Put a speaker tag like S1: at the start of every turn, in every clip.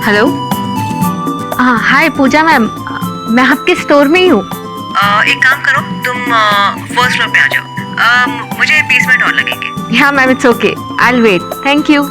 S1: Hello. हाँ हाय Pooja ma'am, मैं आपके स्टोर में ही हूँ।
S2: एक काम करो, तुम फर्स्ट फ्लोर पे आ जाओ। मुझे 20 मिनट और लगेंगे।
S1: हाँ ma'am, it's okay, I will wait, thank you.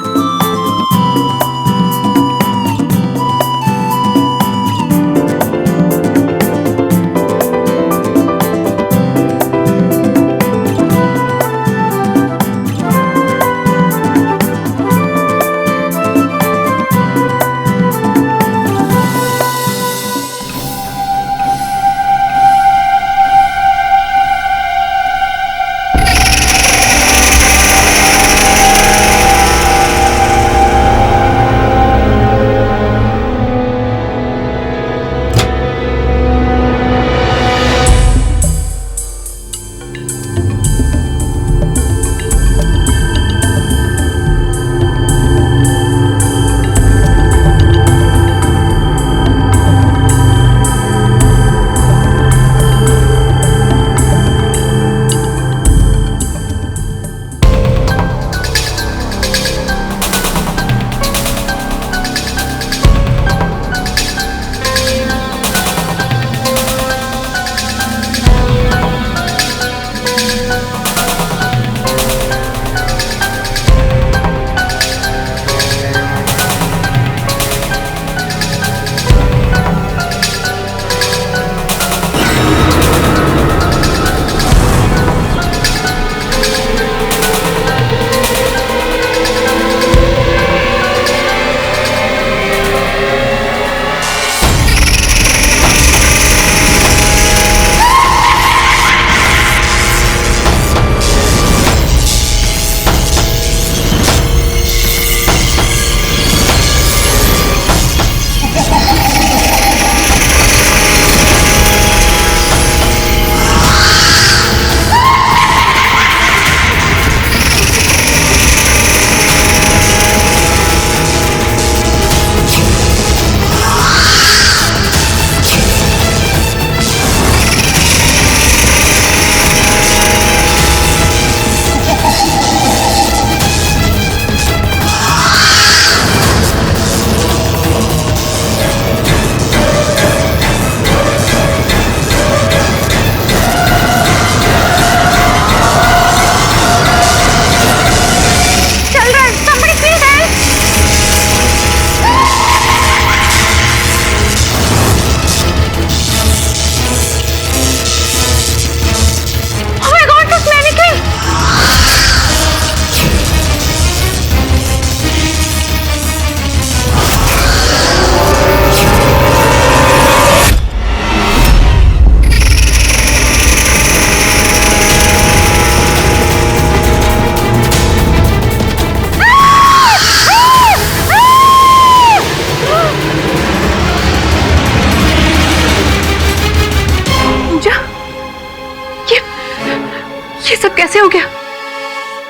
S1: ये सब कैसे हो गया?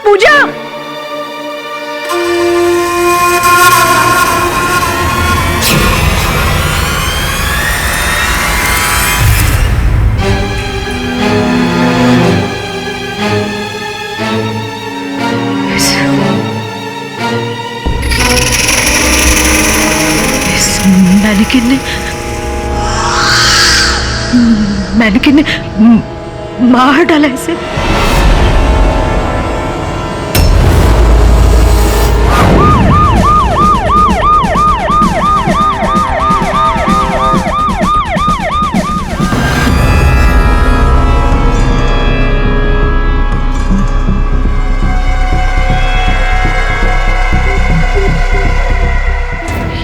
S1: पूजा! मैनिकिन ने मार डाला इसे।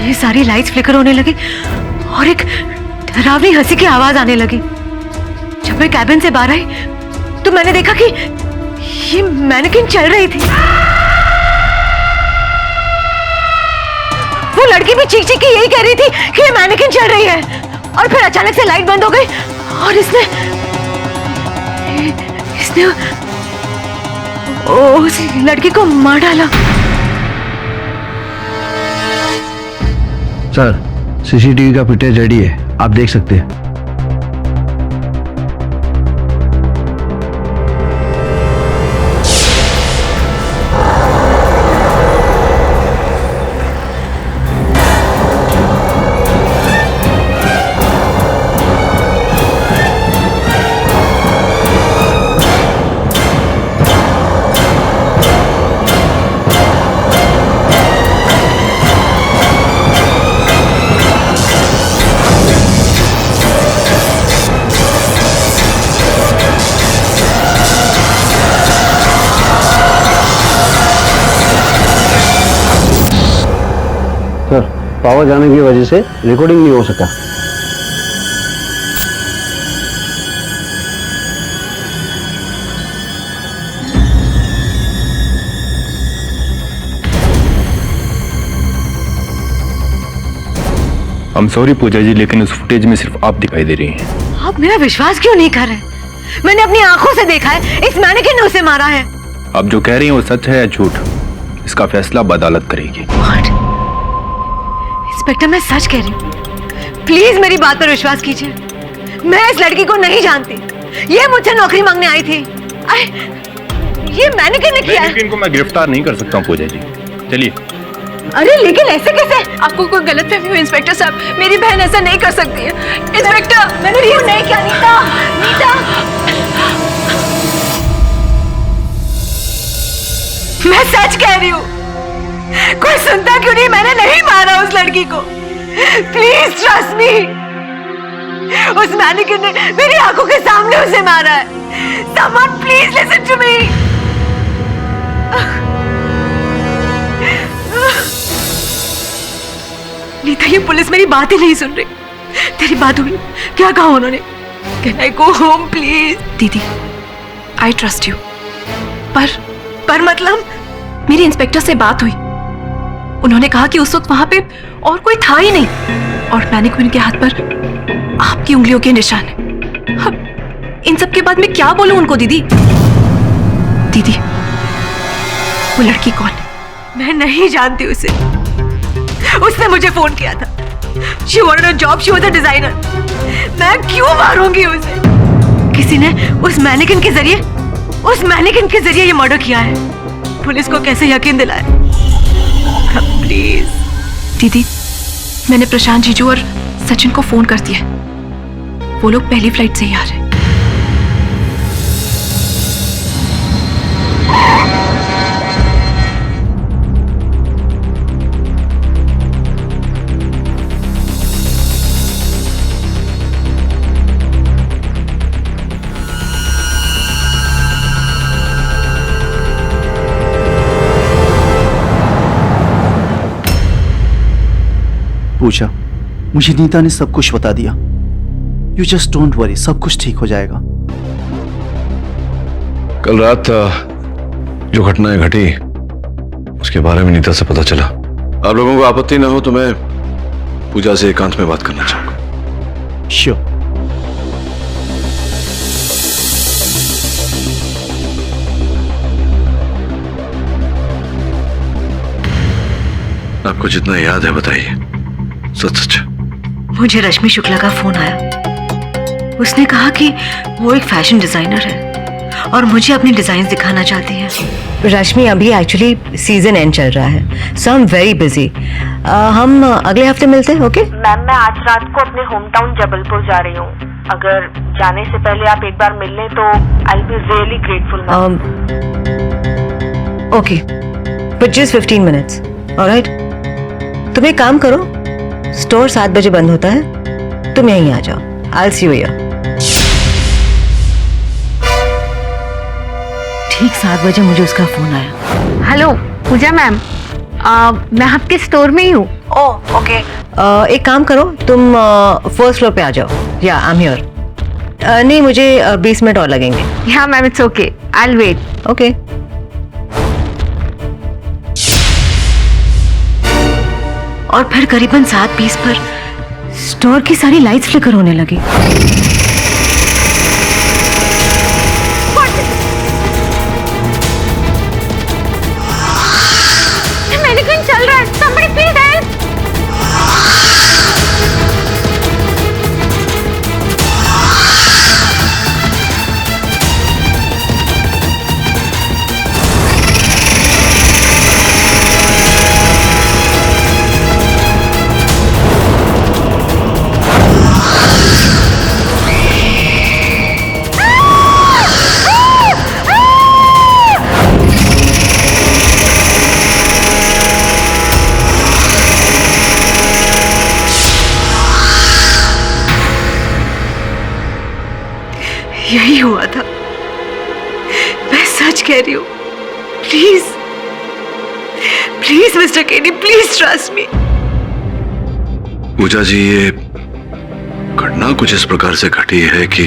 S1: ये सारी लाइट्स फ्लिकर होने लगी और एक डरावनी हंसी की आवाज आने लगी। जब मैं कैबिन से बाहर आई तो मैंने देखा कि ये मैनिकिन चल रही थी। वो लड़की भी चीख के यही कह रही थी कि ये मैनिकिन चल रही है। और फिर अचानक से लाइट बंद हो गई और इसने उस लड़की को मार डाला।
S3: सर, सीसीटीवी का फुटेज रेडी है, आप देख सकते हैं। सर पावर जाने की वजह से रिकॉर्डिंग नहीं हो सका।
S4: I'm sorry पूजा जी, लेकिन उस फुटेज में सिर्फ आप दिखाई दे रही हैं।
S1: आप मेरा विश्वास क्यों नहीं कर रहे? मैंने अपनी आंखों से देखा है, इस मैनेकिन ने उसे मारा है।
S4: आप जो कह रही हैं वो सच है या झूठ, इसका फैसला अदालत करेगी।
S1: What? इंस्पेक्टर मैं सच कह रही हूँ, प्लीज मेरी बात पर विश्वास कीजिए। मैं इस लड़की को नहीं जानती, ये मुझसे नौकरी मांगने आई थी। ये मैनेकिन ने किया है।
S4: मैनेकिन को मैं गिरफ्तार नहीं कर सकता हूँ पूजा जी, चलिए।
S1: अरे लेकिन ऐसे कैसे?
S5: आपको कोई गलतफहमी हुई इंस्पेक्टर साहब, मेरी बहन ऐसा नहीं कर सकती है। इंस्पेक्टर
S1: मैंने क्यों नहीं किया? नीता, नीता, मैं सच कह रही हूँ, कोई सुनता क्यों नहीं? मैंने नहीं मारा उस लड़की को। Please trust me. उस मैनेकिन ने मेरी आंखों के सामने उसे मारा है। Someone please listen to me। Nita, ये पुलिस मेरी बात ही नहीं सुन रही। तेरी बात हुई? क्या कहा उन्होंने? Can I go home please?
S5: दीदी, आई ट्रस्ट यू,
S1: पर मतलब?
S5: मेरी इंस्पेक्टर से बात हुई। उन्होंने कहा कि उस वक्त वहां पे और कोई था ही नहीं, और मैनेक्विन के हाथ पर आपकी उंगलियों के निशान है। अब इन सब के बाद मैं क्या बोलूं उनको? दीदी, दीदी, वो लड़की कौन है?
S1: मैं नहीं जानती उसे। उसने मुझे फोन किया था। She wanted a job, she was a designer। मैं क्यों मारूंगी उसे? किसी ने उस मैनेकिन के जरिए ये मर्डर किया है। पुलिस को कैसे यकीन दिलाए? प्लीज
S5: दीदी, मैंने प्रशांत जीजू और सचिन को फोन कर दिया है। वो लोग पहली फ्लाइट से ही आ रहे हैं।
S6: पूजा, मुझे नीता ने सब कुछ बता दिया। यू जस्ट डोंट वरी, सब कुछ ठीक हो जाएगा।
S7: कल रात जो घटनाएं घटी उसके बारे में नीता से पता चला। आप लोगों को आपत्ति ना हो तो मैं पूजा से एकांत में बात करना चाहूंगा।
S6: श्योर।
S7: आपको जितना याद है बताइए, सच सच।
S1: मुझे रश्मि शुक्ला का फोन आया। उसने कहा कि वो एक फैशन डिजाइनर है और मुझे अपनी डिजाइन दिखाना चाहती है। रश्मि, अभी एक्चुअली सीजन एंड चल रहा है, सो आई एम वेरी बिजी। हम अगले हफ्ते मिलते हैं, ओके?
S8: मैम, मैं आज रात को अपने होम टाउन जबलपुर जा रही हूँ। अगर जाने से पहले आप एक बार मिल लें तो I be really grateful.
S1: Okay, but just 15 minutes, alright? तुम एक काम करो, स्टोर 7 बजे बंद होता है, तुम यहीं आ जाओ। I'll see you here। ठीक 7 बजे मुझे उसका फोन आया।
S9: हेलो पूजा मैम, मैं आपके स्टोर में ही हूँ।
S1: Oh okay. एक काम करो, तुम फर्स्ट फ्लोर पे आ जाओ। या आई एम हियर। नहीं, मुझे 20 मिनट और लगेंगे।
S9: या ma'am, it's okay, I will wait.
S1: Okay. और फिर करीबन 7:20 पर स्टोर की सारी लाइट्स फ्लिकर होने लगी।
S9: मैनेक्विन चल रहा है, somebody please help।
S1: यही हुआ था। मैं सच कह रही हूँ। प्लीज प्लीज मिस्टर केनी, प्लीज ट्रस्ट मी।
S7: पूजा जी, ये घटना कुछ इस प्रकार से घटी है कि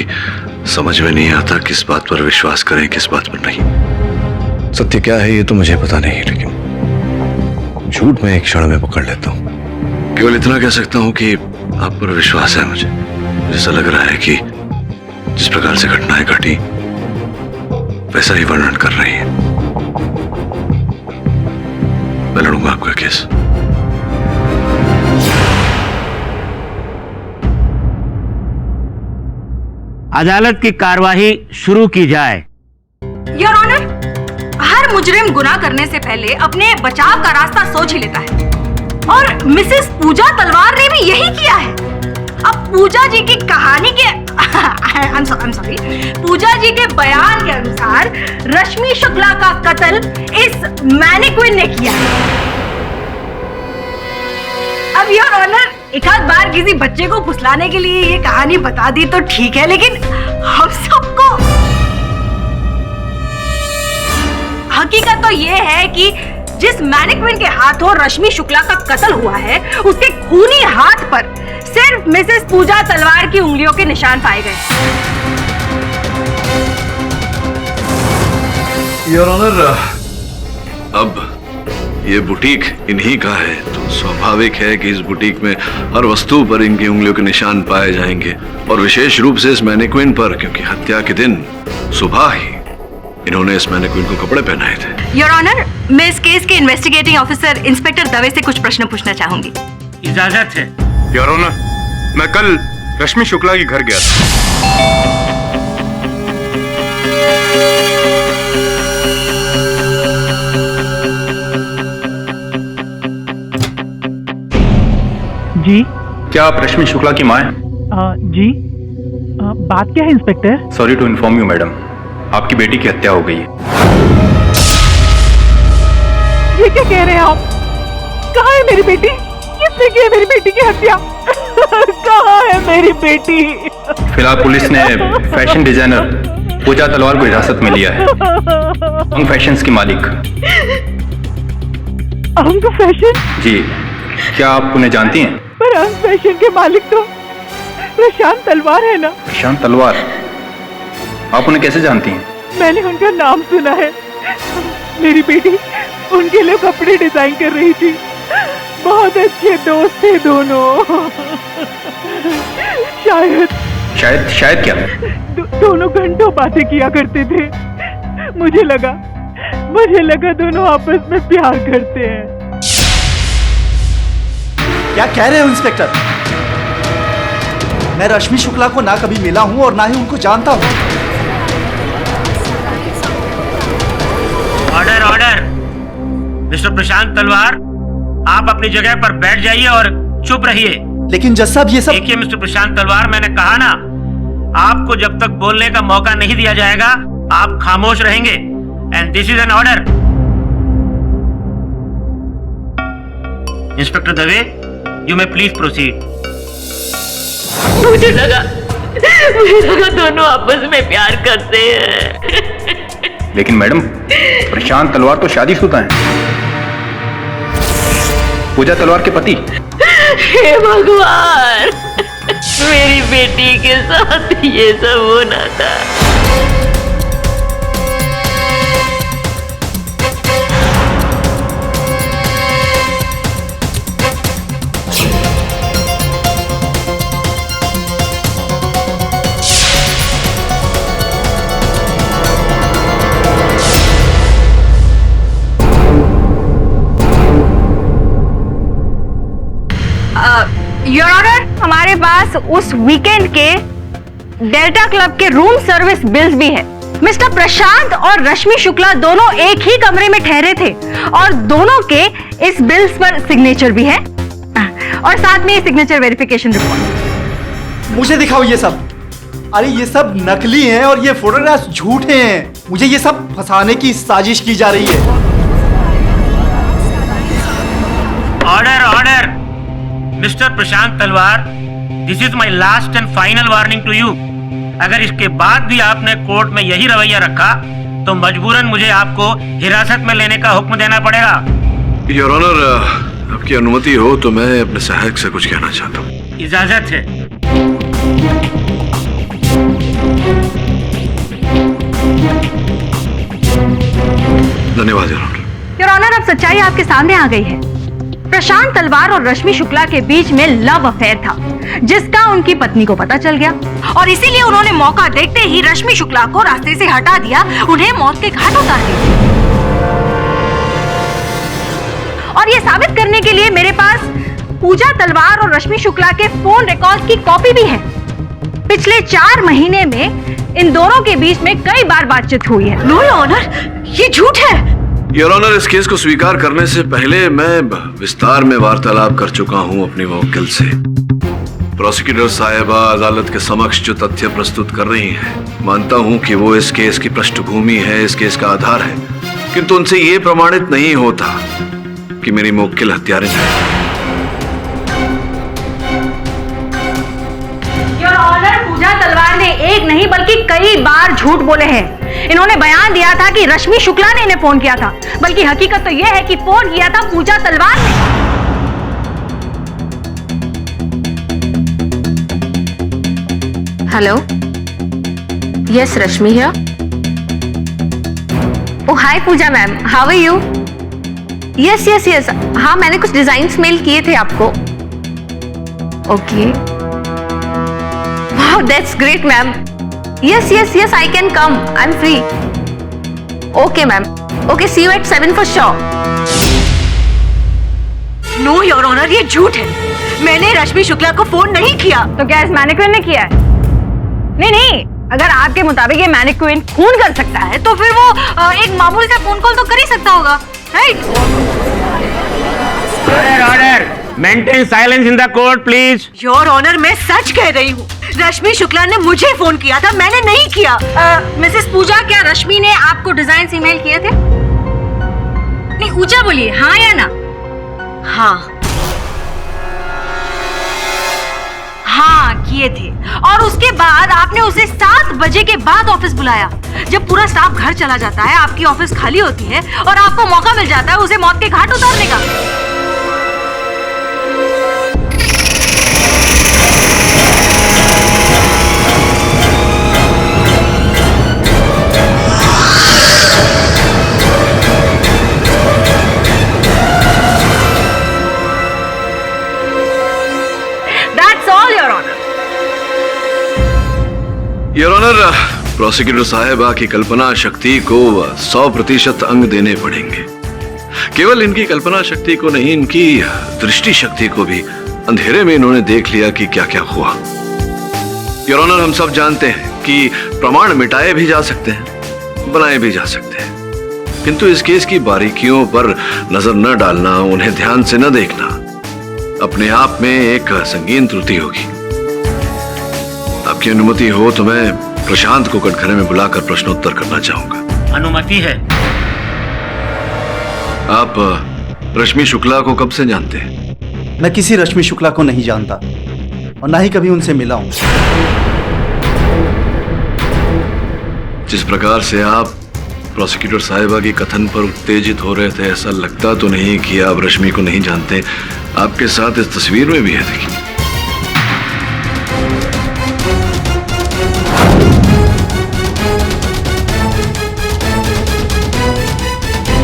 S7: समझ में नहीं आता किस बात पर विश्वास करें, किस बात पर नहीं। सत्य क्या है ये तो मुझे पता नहीं, लेकिन झूठ मैं एक क्षण में पकड़ लेता हूँ। केवल इतना कह सकता हूँ कि आप पर विश्वास है मुझे। ऐसा लग रहा है कि जिस प्रकार से घटनाएं घटी वैसा ही वर्णन कर रही है। मैं लड़ूंगा आपका केस।
S10: अदालत की कार्यवाही शुरू की जाए।
S1: योर ऑनर, हर मुजरिम गुनाह करने से पहले अपने बचाव का रास्ता सोच ही लेता है, और मिसेस पूजा तलवार ने भी यही किया है। अब पूजा जी की कहानी के I'm sorry, पूजा जी के बयान के अनुसार रश्मि शुक्ला का कत्ल इस मैनिक्विन ने किया है। अब योर ऑनर, एक आध बार किसी बच्चे को फुसलाने के लिए ये कहानी बता दी तो ठीक है, लेकिन हम सबको हकीकत तो ये है कि जिस मैनिक्विन के हाथों रश्मि शुक्ला का कत्ल हुआ है, उसके खूनी हाथ पर सिर्फ मिसेस पूजा तलवार की उंगलियों के निशान पाए गए।
S7: योर ऑनर, अब ये बुटीक इन्हीं का है तो स्वाभाविक है कि इस बुटीक में हर वस्तु पर इनकी उंगलियों के निशान पाए जाएंगे, और विशेष रूप से इस मैनिक्विन पर, क्योंकि हत्या के दिन सुबह ही इन्होंने इस मैनिक्विन को कपड़े पहनाए थे।
S1: योर ऑनर, मैं इस केस के इन्वेस्टिगेटिंग ऑफिसर इंस्पेक्टर दवे से कुछ प्रश्न पूछना चाहूंगी।
S10: इजाजत है।
S4: योर ऑनर, मैं कल रश्मि शुक्ला के घर गया था।
S11: जी।
S4: क्या आप रश्मि शुक्ला की मां हैं?
S11: जी। बात क्या है inspector?
S4: Sorry to inform you madam, आपकी बेटी की हत्या हो गई है।
S11: ये क्या कह रहे हैं आप? कहाँ है मेरी बेटी? किसने की है मेरी बेटी की हत्या? कहाँ है मेरी बेटी?
S4: फिलहाल पुलिस ने फैशन डिजाइनर पूजा तलवार को हिरासत में लिया है। अंग फैशंस की मालिक।
S11: अंग फैशन?
S4: जी, क्या आप उन्हें जानती हैं?
S11: पर अंग फैशन के मालिक तो प्रशांत तलवार है ना?
S4: प्रशांत तलवार? आप उन्हें कैसे जानती हैं?
S11: मैंने उनका नाम सुना है। मेरी बेटी उनके लिए कपड़े डिजाइन कर रही थी। बहुत अच्छे दोस्त थे दोनों।
S4: शायद क्या?
S11: दोनों घंटों बातें किया करते थे। मुझे लगा दोनों आपस में प्यार करते हैं।
S6: क्या कह रहे हो इंस्पेक्टर? मैं रश्मि शुक्ला को ना कभी मिला हूं और ना ही उनको जानता हूं।
S10: ऑर्डर। मिस्टर प्रशांत तलवार, आप अपनी जगह पर बैठ जाइए और चुप रहिए।
S6: लेकिन जज साहब, ये सब
S10: देखिए मिस्टर प्रशांत तलवार, मैंने कहा ना, आपको जब तक बोलने का मौका नहीं दिया जाएगा आप खामोश रहेंगे, and this is an order. Inspector Dave, you may please proceed.
S1: मुझे लगा दोनों आपस में प्यार करते हैं।
S4: लेकिन मैडम, प्रशांत तलवार तो शादीशुदा हैं। पूजा तलवार के पति।
S1: हे भगवान, मेरी बेटी के साथ ये सब होना था। योर ऑनर, हमारे पास उस वीकेंड के डेल्टा क्लब के रूम सर्विस बिल्स भी है। मिस्टर प्रशांत और रश्मि शुक्ला दोनों एक ही कमरे में ठहरे थे और दोनों के इस बिल्स पर सिग्नेचर भी है, और साथ में सिग्नेचर वेरिफिकेशन रिपोर्ट।
S6: मुझे दिखाओ ये सब। अरे ये सब नकली हैं और ये फोटोग्राफ्स झूठे हैं। मुझे ये सब फंसाने की साजिश की जा रही है।
S10: Order. Mister Prashant Talwar, this is my last and final warning to you. अगर इसके बाद भी आपने कोर्ट में यही रवैया रखा तो मजबूरन मुझे आपको हिरासत में लेने का हुक्म देना पड़ेगा।
S7: योर ऑनर, आपकी अनुमति हो तो मैं अपने सहायक से कुछ कहना चाहता हूँ।
S10: इजाजत है।
S7: धन्यवाद योर ऑनर।
S9: योर ऑनर, अब सच्चाई आपके सामने आ गई है। प्रशांत तलवार और रश्मि शुक्ला के बीच में लव अफेयर था, जिसका उनकी पत्नी को पता चल गया
S1: और इसीलिए उन्होंने मौका देखते ही रश्मि शुक्ला को रास्ते से हटा दिया, उन्हें मौत के घाट उतार दिया।
S9: और ये साबित करने के लिए मेरे पास पूजा तलवार और रश्मि शुक्ला के फोन रिकॉर्ड की कॉपी भी है। पिछले 4 महीने में इन दोनों के बीच में कई बार बातचीत हुई है।
S1: नो योर ऑनर, ये झूठ है।
S7: योर ऑनर, इस केस को स्वीकार करने से पहले मैं विस्तार में वार्तालाप कर चुका हूं अपने वकील से। प्रोसिक्यूटर साहिबा अदालत के समक्ष जो तथ्य प्रस्तुत कर रही हैं, मानता हूं कि वो इस केस की पृष्ठभूमि है, इस केस का आधार है, किंतु उनसे ये प्रमाणित नहीं होता कि मेरी मुवक्किल हत्यारिन है।
S9: योर ऑनर, पूजा तलवार ने एक नहीं बल्कि कई बार झूठ बोले हैं। इन्होंने बयान दिया था कि रश्मि शुक्ला ने इन्हें फोन किया था, बल्कि हकीकत तो यह है कि फोन किया था पूजा तलवार ने।
S8: Hello, yes Rashmi here. Oh hi Pooja ma'am, how are you? Yes yes yes, हाँ मैंने कुछ डिजाइन्स मेल किए थे आपको। Okay, wow that's great ma'am. Yes yes yes, I can come, I am free. Okay ma'am, okay, see you at 7 for sure.
S1: No your honour, ये झूठ है। मैंने रश्मि शुक्ला को फोन नहीं किया।
S9: तो क्या इस मैनिक्विन ने किया है? नहीं, अगर आपके मुताबिक ये मैनिक्विन खून कर सकता है
S1: तो फिर वो एक मामूली सा फोन कॉल तो कर ही सकता होगा, right?
S10: Order, maintain silence in the court please.
S1: Your honour, मैं सच कह रही हूँ। रश्मि शुक्ला ने मुझे फोन किया था, मैंने नहीं किया।
S9: मिसेस पूजा, क्या रश्मि ने आपको डिजाइन ईमेल किए थे? नहीं, ऊंचा बोलिए, हाँ या ना?
S1: हाँ हाँ किए थे। और उसके बाद आपने उसे 7 बजे के बाद ऑफिस बुलाया, जब पूरा स्टाफ घर चला जाता है, आपकी ऑफिस खाली होती है और आपको मौका मिल जाता है उसे मौत के घाट उतारने का।
S7: योर ऑनर, प्रोसिक्यूटर साहिबा की कल्पना शक्ति को 100% अंग देने पड़ेंगे। केवल इनकी कल्पना शक्ति को नहीं, इनकी दृष्टि शक्ति को भी। अंधेरे में इन्होंने देख लिया कि क्या क्या हुआ। योर ऑनर, हम सब जानते हैं कि प्रमाण मिटाए भी जा सकते हैं, बनाए भी जा सकते हैं, किंतु इस केस की बारीकियों पर नजर न डालना, उन्हें ध्यान से न देखना, अपने आप में एक संगीन त्रुटि होगी। आपकी अनुमति हो तो मैं प्रशांत को कटघरे में बुलाकर प्रश्नोत्तर करना चाहूंगा।
S10: अनुमति है।
S7: आप रश्मि शुक्ला को कब से जानते हैं?
S6: मैं किसी रश्मि शुक्ला को नहीं जानता और ना ही कभी उनसे मिला हूं।
S7: जिस प्रकार से आप प्रोसिक्यूटर साहिबा की कथन पर उत्तेजित हो रहे थे, ऐसा लगता तो नहीं कि आप रश्मि को नहीं जानते। आपके साथ इस तस्वीर में भी है, देखिए।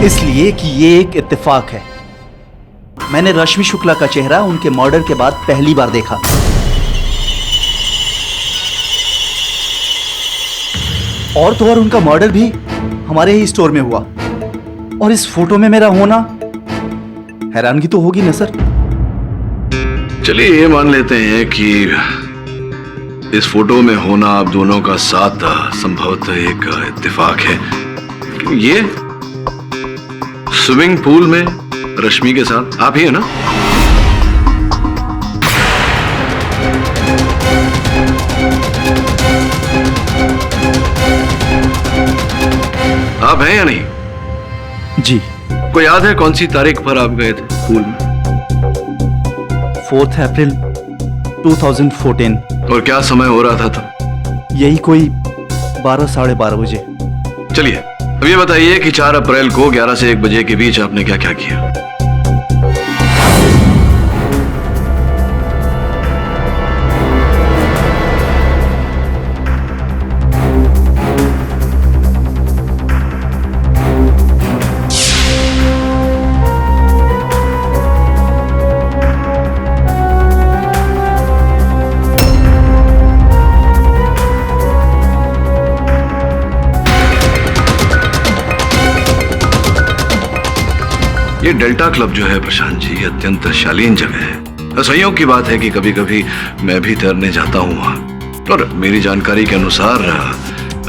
S6: इसलिए कि ये एक इत्तेफाक है। मैंने रश्मि शुक्ला का चेहरा उनके मर्डर के बाद पहली बार देखा। और तो और उनका मर्डर भी हमारे ही स्टोर में हुआ। और इस फोटो में मेरा होना हैरानगी तो होगी ना सर?
S7: चलिए ये मान लेते हैं कि इस फोटो में होना आप दोनों का साथ संभवतः एक इत्तेफाक है। ये स्विमिंग पूल में रश्मि के साथ आप ही है ना? आप हैं या नहीं?
S6: जी।
S7: को याद है कौन सी तारीख पर आप गए थे पूल में?
S6: 4 अप्रैल 2014।
S7: और क्या समय हो रहा था तब?
S6: यही कोई 12 साढ़े 12 बजे।
S7: चलिए अब ये बताइए कि 4 अप्रैल को 11 से 1 बजे के बीच आपने क्या क्या किया? ये डेल्टा क्लब जो है प्रशांत जी, अत्यंत शालीन जगह है। संयोग की बात है कि कभी कभी मैं भी तैरने जाता हूँ वहाँ, और मेरी जानकारी के अनुसार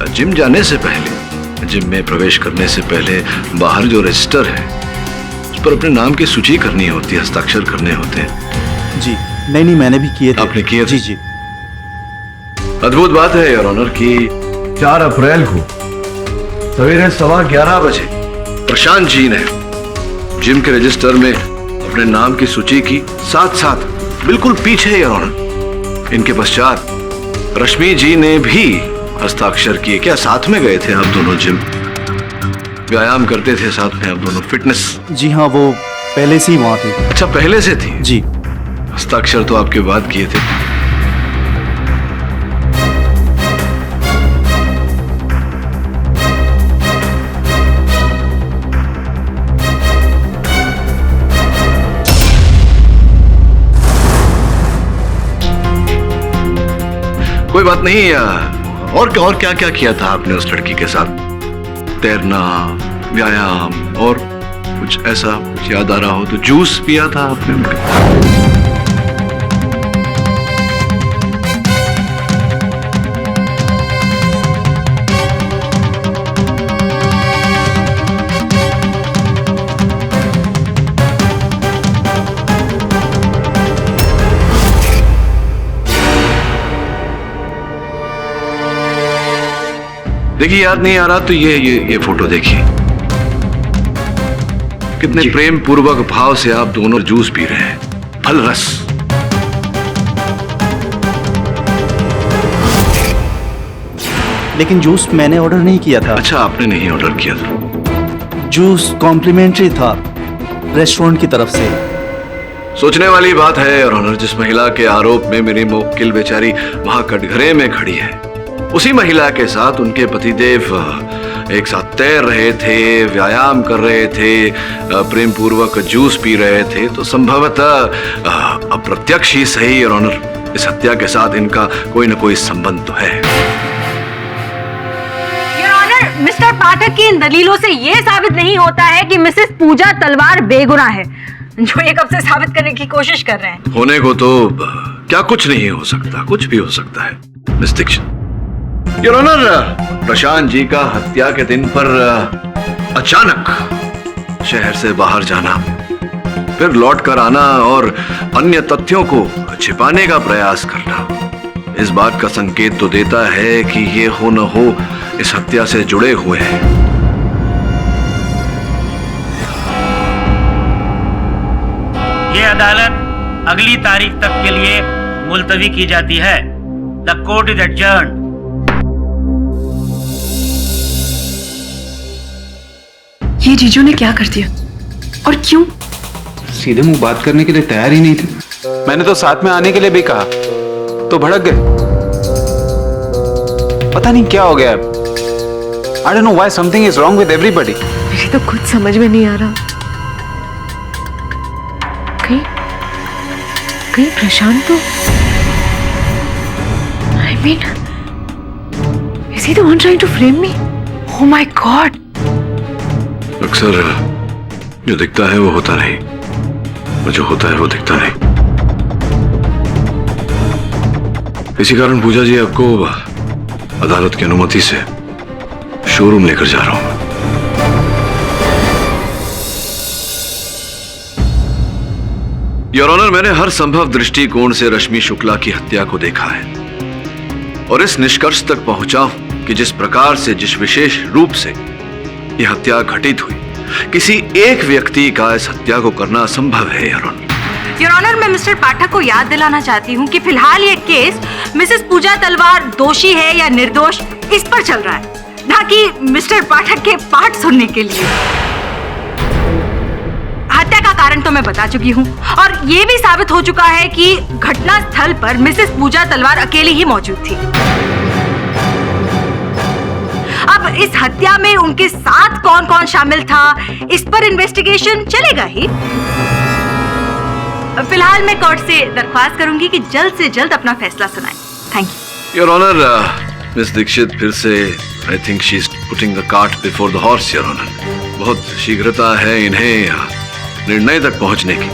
S7: जिम जाने से पहले, जिम में प्रवेश करने से पहले बाहर जो रजिस्टर है उस पर अपने नाम की सूची करनी होती है, हस्ताक्षर करने होते हैं।
S6: जी नहीं, मैंने भी किए थे।
S7: आपने किए थे?
S6: जी।
S7: अद्भुत बात है योर ऑनर कि 4 अप्रैल को सवेरे 11:15 बजे प्रशांत जी ने जिम के रजिस्टर में अपने नाम की सूची की, साथ साथ बिल्कुल पीछे योर ऑनर इनके पश्चात रश्मि जी ने भी हस्ताक्षर किए। क्या साथ में गए थे आप दोनों जिम? व्यायाम करते थे साथ में आप दोनों, फिटनेस?
S6: जी हाँ, वो पहले से ही वहाँ थे।
S7: अच्छा, पहले से थी?
S6: जी।
S7: हस्ताक्षर तो आपके बाद किए थे। कोई बात नहीं। और क्या क्या किया था आपने उस लड़की के साथ? तैरना, व्यायाम और कुछ ऐसा कुछ याद आ रहा हो तो? जूस पिया था आपने उनके? देखिए, याद नहीं आ रहा तो ये फोटो देखिए। कितने प्रेम पूर्वक भाव से आप दोनों जूस पी रहे हैं, फल रस।
S6: लेकिन जूस मैंने ऑर्डर नहीं किया था।
S7: अच्छा, आपने नहीं ऑर्डर किया था?
S6: जूस कॉम्प्लीमेंट्री था रेस्टोरेंट की तरफ से।
S7: सोचने वाली बात है योर ऑनर, जिस महिला के आरोप में मेरी मुवक्किल बेचारी वहां कटघरे में खड़ी है, उसी महिला के साथ उनके पतिदेव एक साथ तैर रहे थे, व्यायाम कर रहे थे, प्रेम पूर्वक जूस पी रहे थे, तो संभवतः अप्रत्यक्ष ही सही योर ऑनर, इस हत्या के साथ इनका कोई न कोई संबंध तो है।
S9: योर ऑनर, मिस्टर पाठक की इन दलीलों से यह साबित नहीं होता है कि मिसेस पूजा तलवार बेगुनाह है, जो ये कब से साबित करने की कोशिश कर रहे हैं।
S7: होने को तो क्या कुछ नहीं हो सकता, कुछ भी हो सकता है miss Dixit. Your honour, Prashant ji का हत्या के दिन पर अचानक शहर से बाहर जाना, फिर लौट कर आना और अन्य तथ्यों को छिपाने का प्रयास करना, इस बात का संकेत तो देता है कि ये हो न हो इस हत्या से जुड़े हुए हैं।
S10: ये अदालत अगली तारीख तक के लिए मुलतवी की जाती है। The court is adjourned.
S5: ये जीजू ने क्या कर दिया और क्यों?
S3: सीधे मुंह बात करने के लिए तैयार ही नहीं थे। मैंने तो साथ में आने के लिए भी कहा तो भड़क गए। पता नहीं क्या हो गया। I don't know why something is wrong with everybody.
S1: मुझे तो कुछ समझ में नहीं आ रहा। कहीं प्रशांत तो I mean, is he the one trying to frame me? Oh my God!
S7: अक्सर जो दिखता है वो होता नहीं, और जो होता है वो दिखता नहीं। इसी कारण पूजा जी आपको अदालत की अनुमति से शोरूम लेकर जा रहा हूं। योर ऑनर, मैंने हर संभव दृष्टिकोण से रश्मि शुक्ला की हत्या को देखा है और इस निष्कर्ष तक पहुंचा हूं कि जिस प्रकार से, जिस विशेष रूप से यह हत्या घटित हुई, किसी एक व्यक्ति का इस हत्या को करना असंभव है योर ऑनर।
S9: योर ऑनर, मैं मिस्टर पाठक को याद दिलाना चाहती हूँ कि फिलहाल ये केस मिसेस पूजा तलवार दोषी है या निर्दोष इस पर चल रहा है, ना कि मिस्टर पाठक के पाठ सुनने के लिए। हत्या का कारण तो मैं बता चुकी हूँ और ये भी साबित हो चुका है कि घटना स्थल पर मिसेस पूजा तलवार अकेली ही मौजूद थी। अब इस हत्या में उनके साथ कौन कौन शामिल था, इस पर इन्वेस्टिगेशन चलेगा ही। फिलहाल मैं कोर्ट से दरख्वास्त करूंगी कि जल्द से जल्द अपना फैसला सुनाएं। Thank you.
S7: Your honour, miss Dikshit फिर से I think she is putting the cart before the horse your honour. बहुत शीघ्रता है इन्हें निर्णय तक पहुंचने की,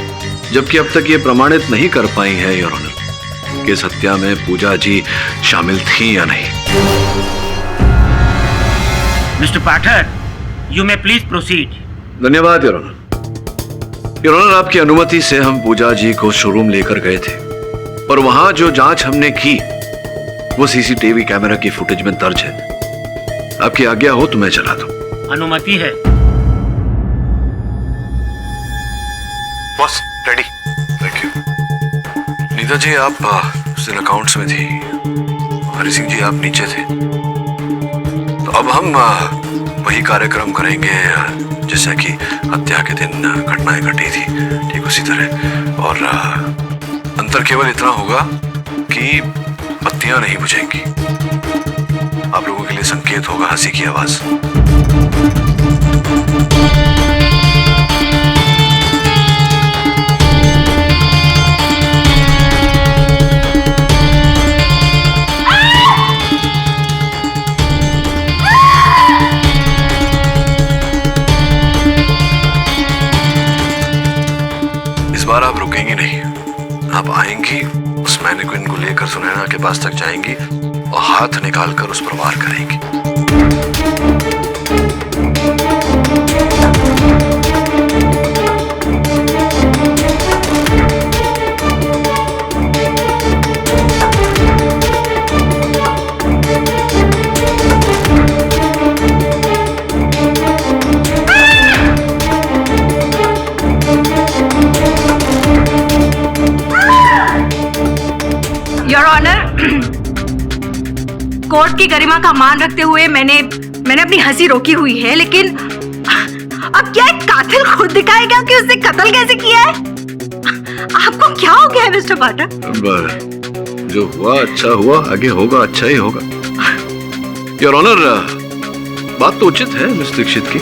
S7: जबकि अब तक ये प्रमाणित नहीं कर पाई है योर ऑनर कि इस हत्या में पूजा जी शामिल थी या नहीं।
S10: Mister Pathak, you may please proceed.
S7: धन्यवाद योर ऑनर। योर ऑनर, आपकी अनुमति से हम पूजा जी को शोरूम लेकर गए थे और वहां जो जांच हमने की वो सीसीटीवी कैमरा की फुटेज में दर्ज है। आपकी आज्ञा हो तो मैं चला दूं।
S10: अनुमति है।
S7: Boss ready. Thank you. Neeta ji आप उस दिन अकाउंट्स में थी, हरि सिंह जी आप नीचे थे, तो अब हम वही कार्यक्रम करेंगे जैसा कि हत्या के दिन घटनाएं घटी थी, ठीक उसी तरह। और अंतर केवल इतना होगा कि बत्तियां नहीं बुझेंगी। आप लोगों के लिए संकेत होगा हंसी की आवाज। इस बार आप रुकेंगी नहीं, आप आएंगी, उस मैनिक्विन को लेकर सुनैना के पास तक जाएंगी और हाथ निकालकर उस पर वार करेंगी।
S9: योर ऑनर, कोर्ट की गरिमा का मान रखते हुए मैंने अपनी हंसी रोकी हुई है, लेकिन अब क्या एक कातिल खुद दिखाएगा कि उसने कत्ल कैसे किया है? आपको क्या हो गया है मिस्टर पाठक?
S7: जो हुआ अच्छा हुआ, आगे होगा अच्छा ही होगा। योर ऑनर, बात तो उचित है मिस दीक्षित की,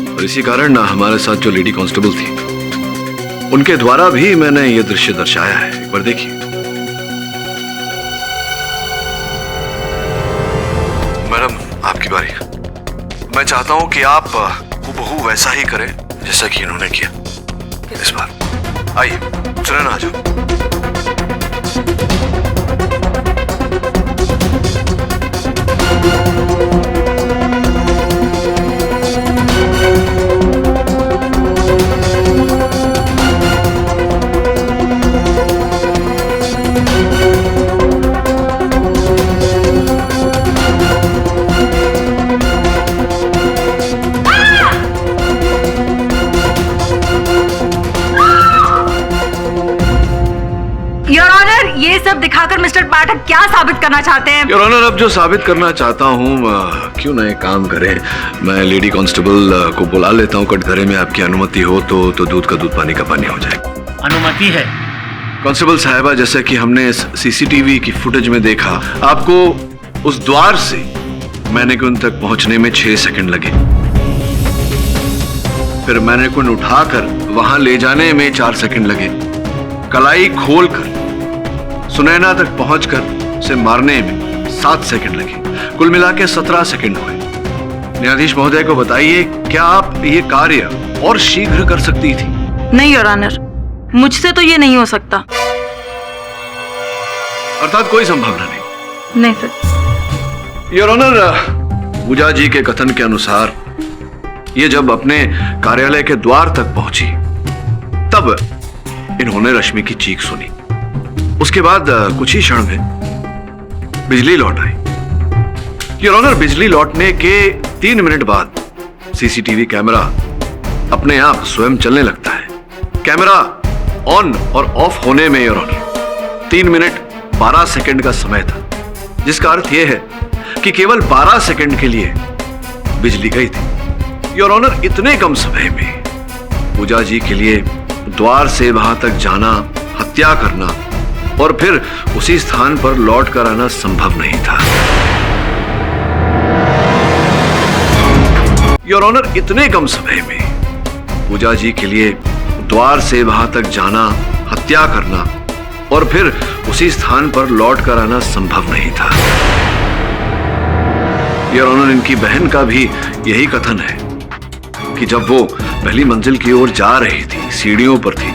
S7: और इसी कारण हमारे साथ जो लेडी कांस्टेबल थी उनके द्वारा भी मैंने ये दृश्य दर्शाया है। एक बार देखिए। मैडम आपकी बारी। मैं चाहता हूं कि आप हूबहू वैसा ही करें जैसा कि इन्होंने किया इस बार। आइए सुनैना, आ जाओ।
S9: योर ऑनर, ये सब दिखाकर मिस्टर पाठक क्या साबित करना चाहते हैं?
S7: योर ऑनर, अब जो साबित करना चाहता हूँ, क्यों ना एक काम करें, मैं लेडी कांस्टेबल को बुला लेता हूँ कटघरे में। आपकी अनुमति हो तो दूध का दूध पानी का पानी हो जाए।
S10: अनुमति है।
S7: कांस्टेबल साहिबा, जैसे कि हमने इस सीसीटीवी की फुटेज में देखा, आपको उस द्वार से मैनिक्विन तक पहुंचने में 6 सेकंड लगे, फिर मैनिक्विन उठाकर वहां ले जाने में 4 सेकंड लगे, कलाई खोलकर सुनैना तक पहुंचकर उसे मारने में 7 सेकंड लगे। कुल मिला के 17 सेकंड हुए। न्यायाधीश महोदय को बताइए, क्या आप ये कार्य और शीघ्र कर सकती थी?
S1: नहीं योर ऑनर, मुझसे तो ये नहीं हो सकता।
S7: अर्थात कोई संभावना नहीं?
S1: नहीं सर।
S7: योर ऑनर, पूजा जी के कथन के अनुसार ये जब अपने कार्यालय के द्वार तक पहुंची तब इन्होंने रश्मि की चीख सुनी। उसके बाद कुछ ही क्षण में बिजली लौट आई। योर ऑनर, बिजली लौटने के 3 मिनट बाद सीसीटीवी कैमरा अपने आप स्वयं चलने लगता है। कैमरा ऑन और ऑफ होने में योर ऑनर 3 मिनट 12 सेकंड का समय था, जिसका अर्थ यह है कि केवल 12 सेकंड के लिए बिजली गई थी। योर ऑनर, इतने कम समय में पूजा जी के लिए द्वार से वहां तक जाना, हत्या करना और फिर उसी स्थान पर लौट कर आना संभव नहीं था। योर ऑनर, इतने कम समय में पूजा जी के लिए द्वार से वहां तक जाना, हत्या करना और फिर उसी स्थान पर लौट कर आना संभव नहीं था। योर ऑनर, इनकी बहन का भी यही कथन है कि जब वो पहली मंजिल की ओर जा रही थी, सीढ़ियों पर थी,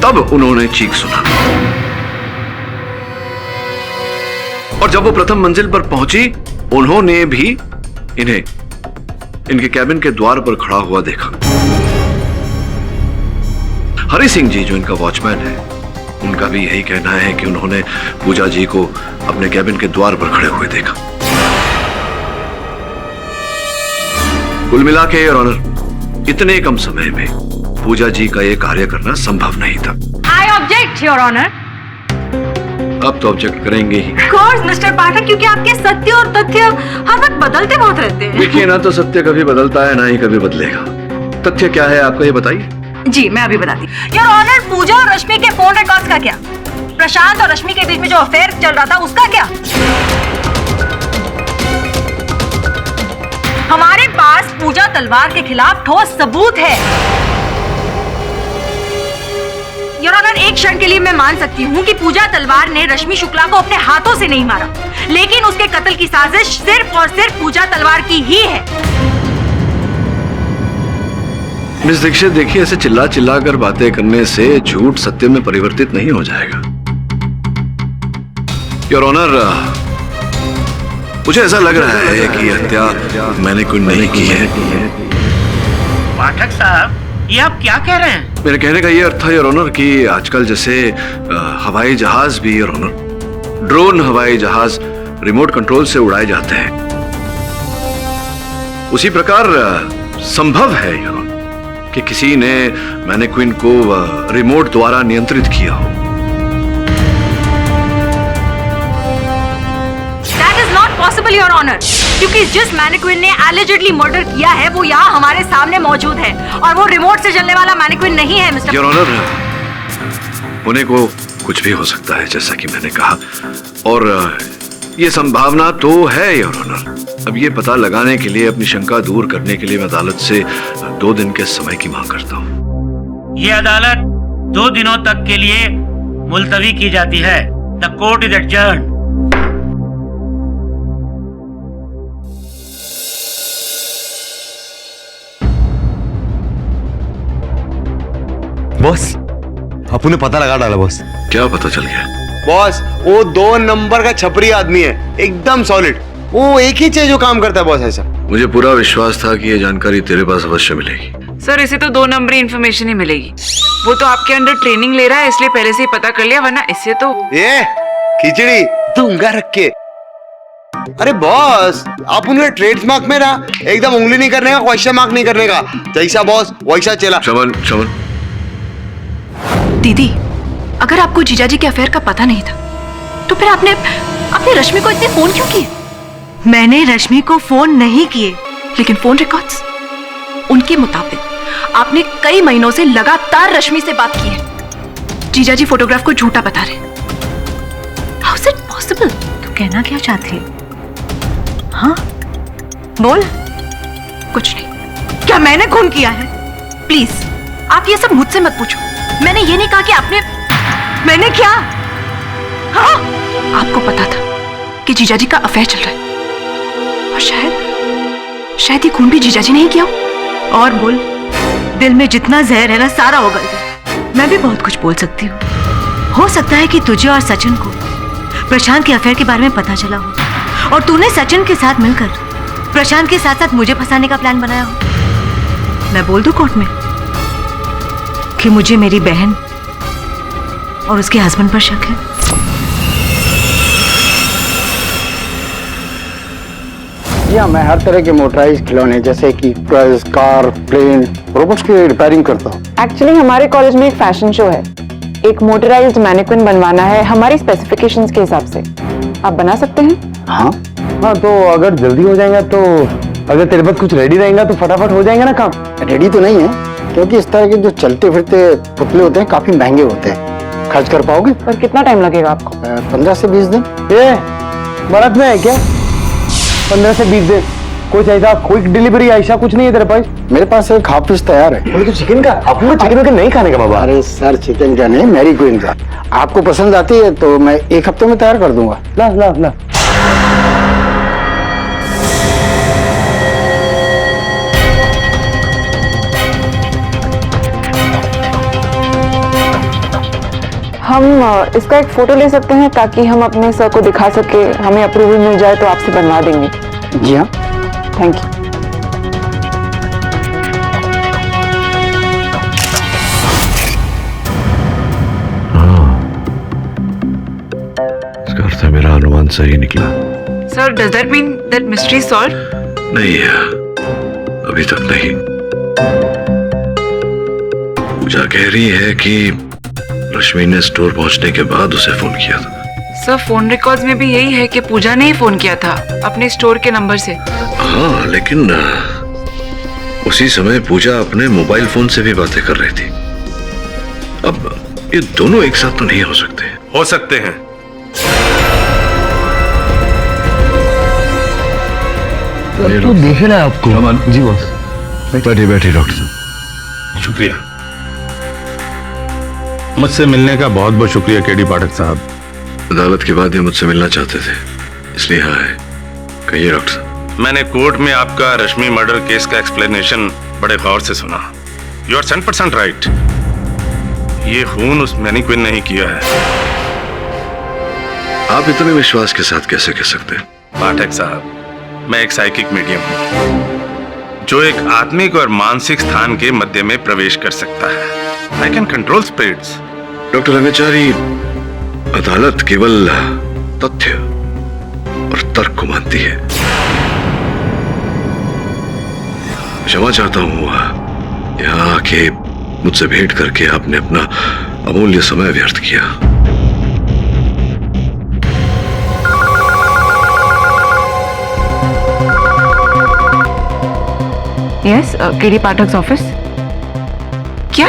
S7: तब उन्होंने चीख सुना। और जब वो प्रथम मंजिल पर पहुंची, उन्होंने भी इन्हें इनके कैबिन के द्वार पर खड़ा हुआ देखा। हरि सिंह जी जो इनका वॉचमैन है, उनका भी यही कहना है कि उन्होंने पूजा जी को अपने कैबिन के द्वार पर खड़े हुए देखा। कुल मिला के योर ऑनर, इतने कम समय में पूजा जी का यह कार्य करना संभव नहीं था।
S9: I object your honour.
S7: अब तो ऑब्जेक्ट करेंगे ही।
S1: कोर्स मिस्टर पाठक, क्योंकि आपके सत्य और तथ्य हर वक्त बदलते बहुत रहते हैं।
S7: देखिए ना, तो सत्य कभी बदलता है ना ही कभी बदलेगा। तथ्य क्या है आपका, ये बताइए।
S1: जी मैं अभी बताती हूँ।
S9: योर ऑनर, पूजा और रश्मि के फोन रिकॉर्ड्स का क्या? प्रशांत और रश्मि के बीच में जो अफेयर चल रहा था उसका क्या? हमारे पास पूजा तलवार के खिलाफ ठोस सबूत है। योर ऑनर, एक क्षण के लिए मैं मान सकती हूँ कि पूजा तलवार ने रश्मि शुक्ला को अपने हाथों से नहीं मारा, लेकिन उसके कत्ल की साजिश सिर्फ और सिर्फ पूजा तलवार की ही है।
S7: मिस दीक्षित, देखिए, ऐसे चिल्ला चिल्ला कर बातें करने से झूठ सत्य में परिवर्तित नहीं हो जाएगा। योर ऑनर, मुझे ऐसा लग रहा है कि हत्या मैंने कोई नहीं की है।
S10: पाठक साहब, ये आप क्या कह रहे हैं?
S7: मेरे कहने का ये अर्थ था योर ऑनर कि आजकल जैसे हवाई जहाज भी योर ऑनर, ड्रोन हवाई जहाज रिमोट कंट्रोल से उड़ाए जाते हैं, उसी प्रकार संभव है योर ऑनर कि किसी ने मैनेक्विन को रिमोट द्वारा नियंत्रित किया हो।
S9: That is not possible, Your Honor, क्योंकि जिस मैनेक्विन ने एलिजिडली मर्डर किया है वो यहाँ हमारे सामने मौजूद है, और वो रिमोट से चलने वाला मैनेक्विन नहीं है मिस्टर।
S7: योर ऑनर, होने को कुछ भी हो सकता है जैसा कि मैंने कहा, और ये संभावना तो है योर ऑनर। अब ये पता लगाने के लिए, अपनी शंका दूर करने के लिए मैं अदालत से 2 दिन के समय की मांग करता हूँ।
S10: ये अदालत 2 दिनों तक के लिए मुलतवी की जाती है। The court is adjourned.
S12: Boss, अपुने पता लगा डाला बॉस।
S7: क्या पता चल गया?
S12: बॉस, वो 2 नंबर का छपरी आदमी है, एकदम सॉलिड। वो एक ही चीज जो काम करता है बॉस। ऐसा
S7: मुझे पूरा विश्वास था कि ये जानकारी तेरे पास अवश्य मिलेगी।
S13: सर, इसे तो 2 नंबरी इन्फॉर्मेशन ही मिलेगी। वो तो आपके अंडर ट्रेनिंग ले रहा है, इसलिए पहले से ही पता कर लिया, वरना इससे तो
S12: ये खिचड़ी दूंगा रख के। अरे बॉस, आप उनके ट्रेड मार्क में ना एकदम उंगली नहीं करने का, क्वेश्चन मार्क नहीं करने का। जैसा बॉस वैसा चला।
S7: शमन, शमन।
S5: दीदी, अगर आपको जीजाजी के अफेयर का पता नहीं था तो फिर आपने रश्मि को इतने फोन क्यों किए?
S1: मैंने रश्मि को फोन नहीं किए।
S5: लेकिन फोन रिकॉर्ड्स, उनके मुताबिक आपने कई महीनों से लगातार रश्मि से बात की है। जीजाजी फोटोग्राफ को झूठा बता रहे। How is it possible?
S1: तू कहना क्या चाहती है? हाँ बोल।
S5: कुछ नहीं।
S1: क्या मैंने खून किया है?
S5: प्लीज, आप ये सब मुझसे मत पूछो। मैंने ये नहीं कहा कि आपने।
S1: मैंने क्या? हाँ?
S5: आपको पता था कि जीजाजी का अफेयर चल रहा है, और शायद ये खून भी जीजाजी ने ही किया।
S1: और बोल, दिल में जितना जहर है ना, सारा उगल गया। मैं भी बहुत कुछ बोल सकती हूँ। हो सकता है कि तुझे और सचिन को प्रशांत के अफेयर के बारे में पता चला हो, और तूने सचिन के साथ मिलकर प्रशांत के साथ साथ मुझे फंसाने का प्लान बनाया हो। मैं बोल दूं कोर्ट में कि मुझे मेरी बहन और उसके हस्बैंड पर शक है।
S14: या मैं हर तरह के मोटराइज खिलौने जैसे कि प्रेस, कार, प्लेन, रोबोट्स की रिपेयरिंग करता हूँ।
S15: एक्चुअली हमारे कॉलेज में एक फैशन शो है, एक मोटराइज्ड मैनिक्विन बनवाना है हमारी स्पेसिफिकेशंस के हिसाब से। आप बना सकते हैं?
S14: हाँ, तो अगर जल्दी हो जाएगा तो, अगर तेरे पास कुछ रेडी रहेगा तो फटाफट हो जाएगा ना काम। रेडी तो नहीं है, क्योंकि इस तरह के जो चलते फिरते पुतले होते हैं काफी महंगे होते हैं। खर्च कर पाओगे?
S15: पर कितना टाइम लगेगा आपको?
S14: 15 से 20 दिन। ये भारत में है क्या 15 से 20 दिन? कुछ ऐसा क्विक डिलीवरी ऐसा कुछ नहीं है तेरे पास? मेरे पास एक हाफ पीस तैयार है। बोले तो चिकन का? आपको चिकन विकन नहीं खाने का बाबा? अरे सर, चिकन का नहीं, मैरीक्वीन का। आपको पसंद आती है तो मैं 1 हफ्ते में तैयार कर दूंगा। ला ला ला।
S15: हम इसका एक फोटो ले सकते हैं ताकि हम अपने सर को दिखा सके, हमें अप्रूवल मिल जाए तो आपसे बनवा देंगे।
S14: जी हाँ।
S15: Thank you.
S7: इसका अर्थ है मेरा अनुमान सही निकला।
S13: Sir, does that mean that mystery solve?
S7: नहीं है, अभी तक नहीं। पूजा कह रही है कि रश्मि ने स्टोर पहुंचने के बाद उसे फोन किया था।
S13: सर, फोन रिकॉर्ड्स में भी यही है कि पूजा ने ही फोन किया था अपने स्टोर के नंबर से।
S7: हाँ, लेकिन उसी समय पूजा अपने मोबाइल फोन से भी बातें कर रही थी। अब ये दोनों एक साथ तो नहीं हो सकते।
S4: हो सकते हैं।
S14: तो देखे ना आपको। जी बॉस।
S7: बैठिए बैठिए डॉक्टर साहब।
S4: शुक्रिया, मुझसे मिलने का बहुत बहुत शुक्रिया केडी पाठक साहब।
S7: अदालत के बाद ये मुझसे मिलना चाहते थे, इसलिए हाँ है। कहिए डॉक्टर साहब।
S4: मैंने कोर्ट में आपका रश्मि मर्डर केस का एक्सप्लेनेशन बड़े गौर से सुना। You are 100% right. ये खून उस मैनिक्विन ने ही किया है।
S7: आप इतने विश्वास के साथ कैसे कह सकते हैं?
S4: पाठक साहब, मैं एक साइकिक मीडियम हूं जो एक आत्मिक और मानसिक स्थान के मध्य में प्रवेश कर सकता है। I can control spirits.
S7: Doctor Rangachari, अदालत केवल तथ्य और तर्क को मानती है। क्षमा चाहता हूं, यहाँ आके मुझसे भेंट करके आपने अपना अमूल्य समय व्यर्थ किया।
S15: यस, केडी पाठक ऑफिस।
S13: क्या?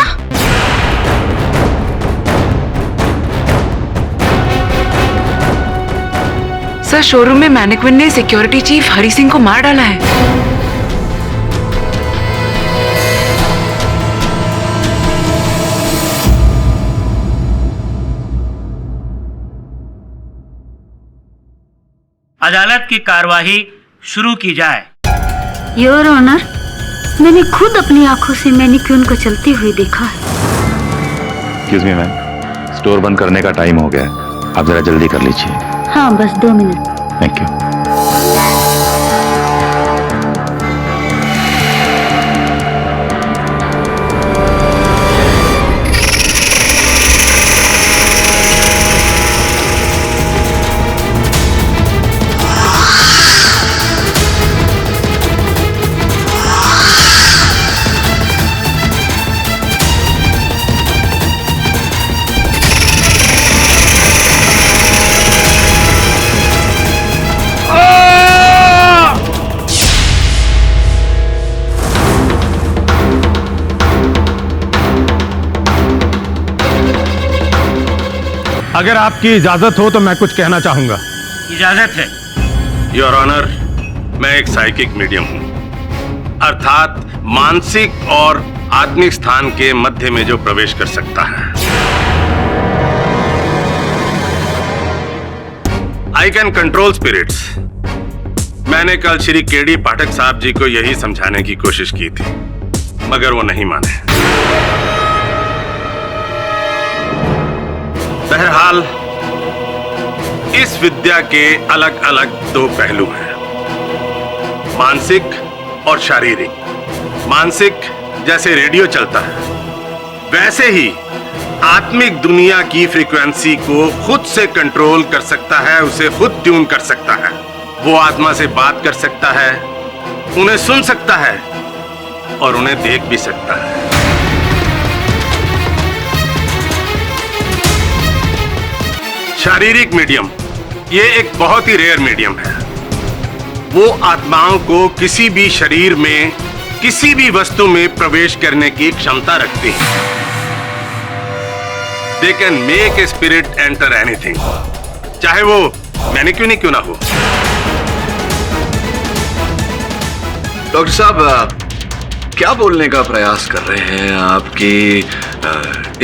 S13: सर, शोरूम में मैनिक्विन ने सिक्योरिटी चीफ हरि सिंह को मार डाला है।
S10: अदालत की कार्यवाही शुरू की जाए।
S16: योर ऑनर, मैंने खुद अपनी आंखों से मैनिक्विन को चलते हुए देखा है।
S17: एक्सक्यूज मी मैम, स्टोर बंद करने का टाइम हो गया है, आप जरा जल्दी कर लीजिए।
S16: हाँ, बस 2 मिनट।
S17: Thank you.
S4: अगर आपकी इजाजत हो तो मैं कुछ कहना चाहूंगा।
S10: इजाजत है।
S4: योर ऑनर, मैं एक साइकिक मीडियम हूं, अर्थात मानसिक और आत्मिक स्थान के मध्य में जो प्रवेश कर सकता है। I can control spirits. मैंने कल श्री केडी पाठक साहब जी को यही समझाने की कोशिश की थी, मगर वो नहीं माने। बहरहाल, इस विद्या के अलग अलग 2 पहलू हैं, मानसिक और शारीरिक। मानसिक जैसे रेडियो चलता है, वैसे ही आत्मिक दुनिया की फ्रीक्वेंसी को खुद से कंट्रोल कर सकता है, उसे खुद ट्यून कर सकता है। वो आत्मा से बात कर सकता है, उन्हें सुन सकता है और उन्हें देख भी सकता है। शारीरिक मीडियम ये एक बहुत ही रेयर मीडियम है। वो आत्माओं को किसी भी शरीर में किसी भी वस्तु में प्रवेश करने की क्षमता रखते हैं। They can make a spirit enter anything, चाहे वो मैनिक्विन ही क्यों ना हो।
S7: डॉक्टर साहब, क्या बोलने का प्रयास कर रहे हैं? आपकी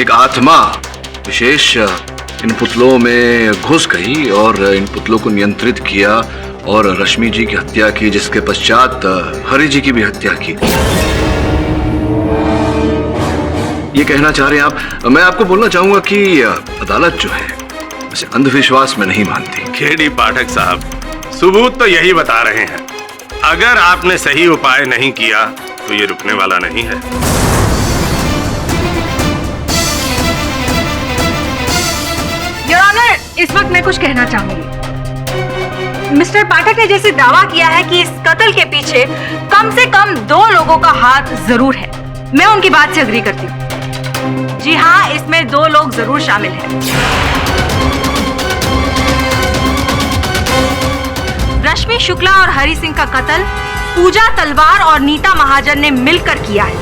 S7: एक आत्मा विशेष इन पुतलों में घुस गई और इन पुतलों को नियंत्रित किया और रश्मि जी की हत्या की, जिसके पश्चात हरि जी की भी हत्या की। ये कहना चाह रहे हैं आप? मैं आपको बोलना चाहूंगा कि अदालत जो है वैसे अंधविश्वास में नहीं मानती।
S4: केडी पाठक साहब, सबूत तो यही बता रहे हैं। अगर आपने सही उपाय नहीं किया तो ये रुकने वाला नहीं है।
S9: योर ऑनर, इस वक्त मैं कुछ कहना चाहूंगी। मिस्टर पाठक ने जैसे दावा किया है कि इस कत्ल के पीछे कम से कम 2 लोगों का हाथ जरूर है, मैं उनकी बात से अग्री करती हूँ। जी हाँ, इसमें 2 लोग जरूर शामिल हैं। रश्मि शुक्ला और हरि सिंह का कत्ल पूजा तलवार और नीता महाजन ने मिलकर किया है।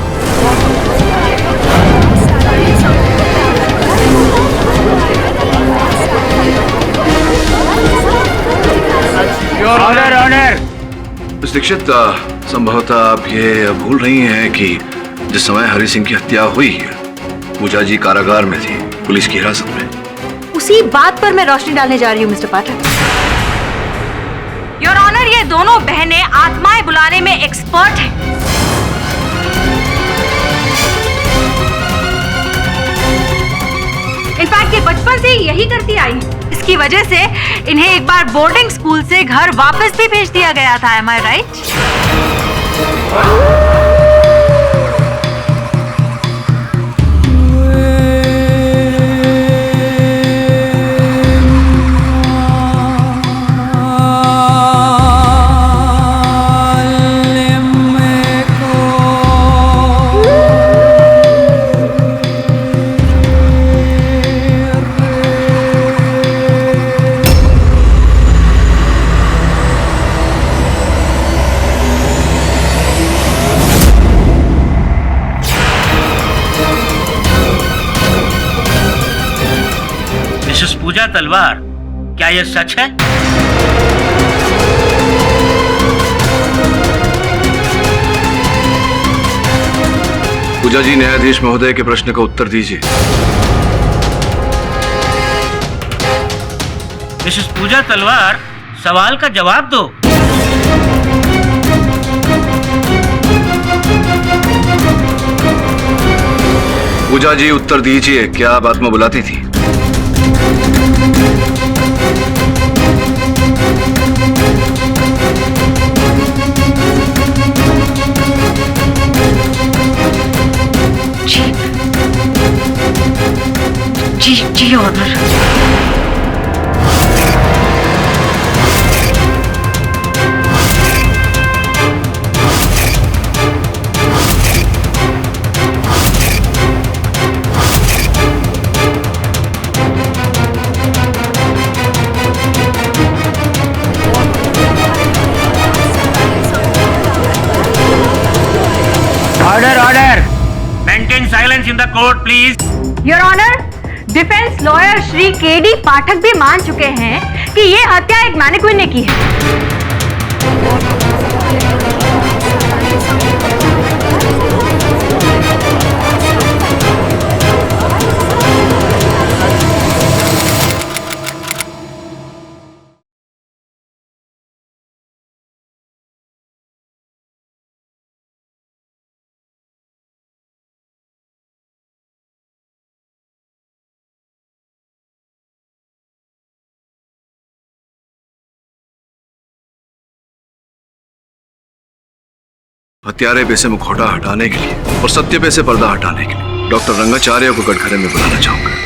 S10: Order order.
S7: मिस दीक्षित, संभवतः आप ये भूल रही हैं कि जिस समय हरि सिंह की हत्या हुई है, पूजा जी कारागार में थी, पुलिस की हिरासत में।
S9: उसी बात पर मैं रोशनी डालने जा रही हूँ मिस्टर पाठक। योर ऑनर, ये दोनों बहनें आत्माएं बुलाने में एक्सपर्ट हैं। इनफैक्ट ये बचपन से यही करती आई। इसकी वजह से इन्हें एक बार बोर्डिंग स्कूल से घर वापस भी भेज दिया गया था। एम आई राइट?
S10: मिसेस पूजा तलवार, क्या यह सच है?
S7: पूजा जी, न्यायाधीश महोदय के प्रश्न का उत्तर दीजिए।
S10: मिसेस पूजा तलवार, सवाल का जवाब दो।
S7: पूजा जी, उत्तर दीजिए, क्या आप आत्मा बुलाती थी?
S1: जी honour.
S10: Order order. Maintain silence in the court please.
S9: Your honour, defence lawyer Shri KD Pathak भी मान चुके हैं कि ये हत्या एक मैनिक्विन ने की है।
S7: हत्यारे पे से मुखौटा हटाने के लिए और सत्य पे से पर्दा हटाने के लिए डॉक्टर रंगाचार्य को कटघरे में बुलाना चाहूंगा।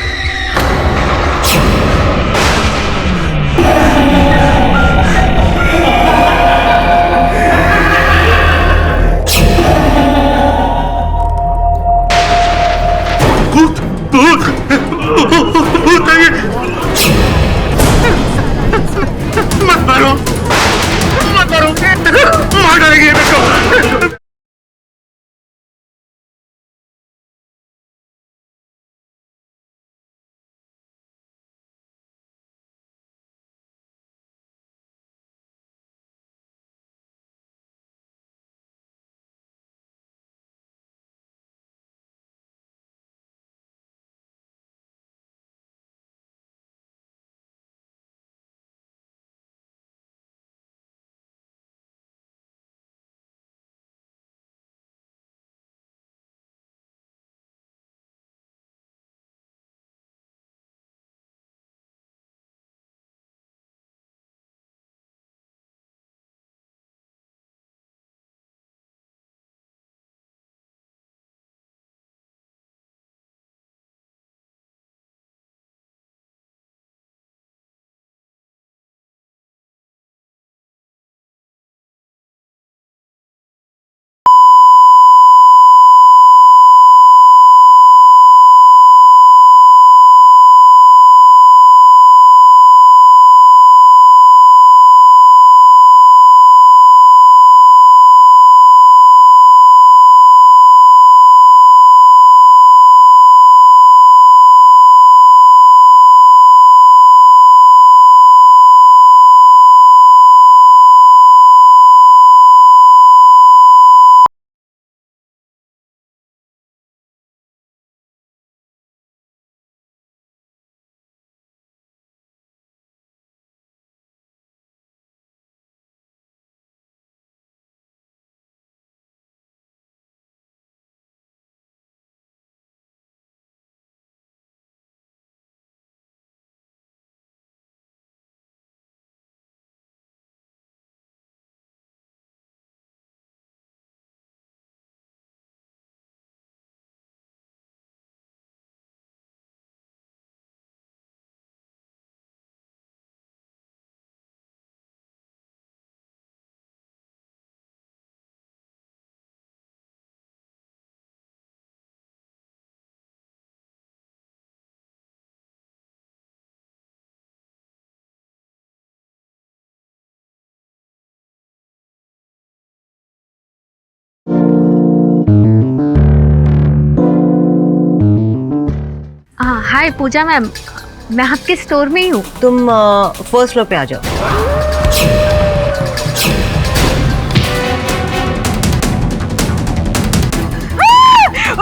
S4: मत मारो, मत मारो, मार डालेंगे मेरे को।
S9: हाय पूजा मैम, मैं आपके स्टोर में ही हूँ।
S2: तुम फर्स्ट फ्लोर पे आ जाओ।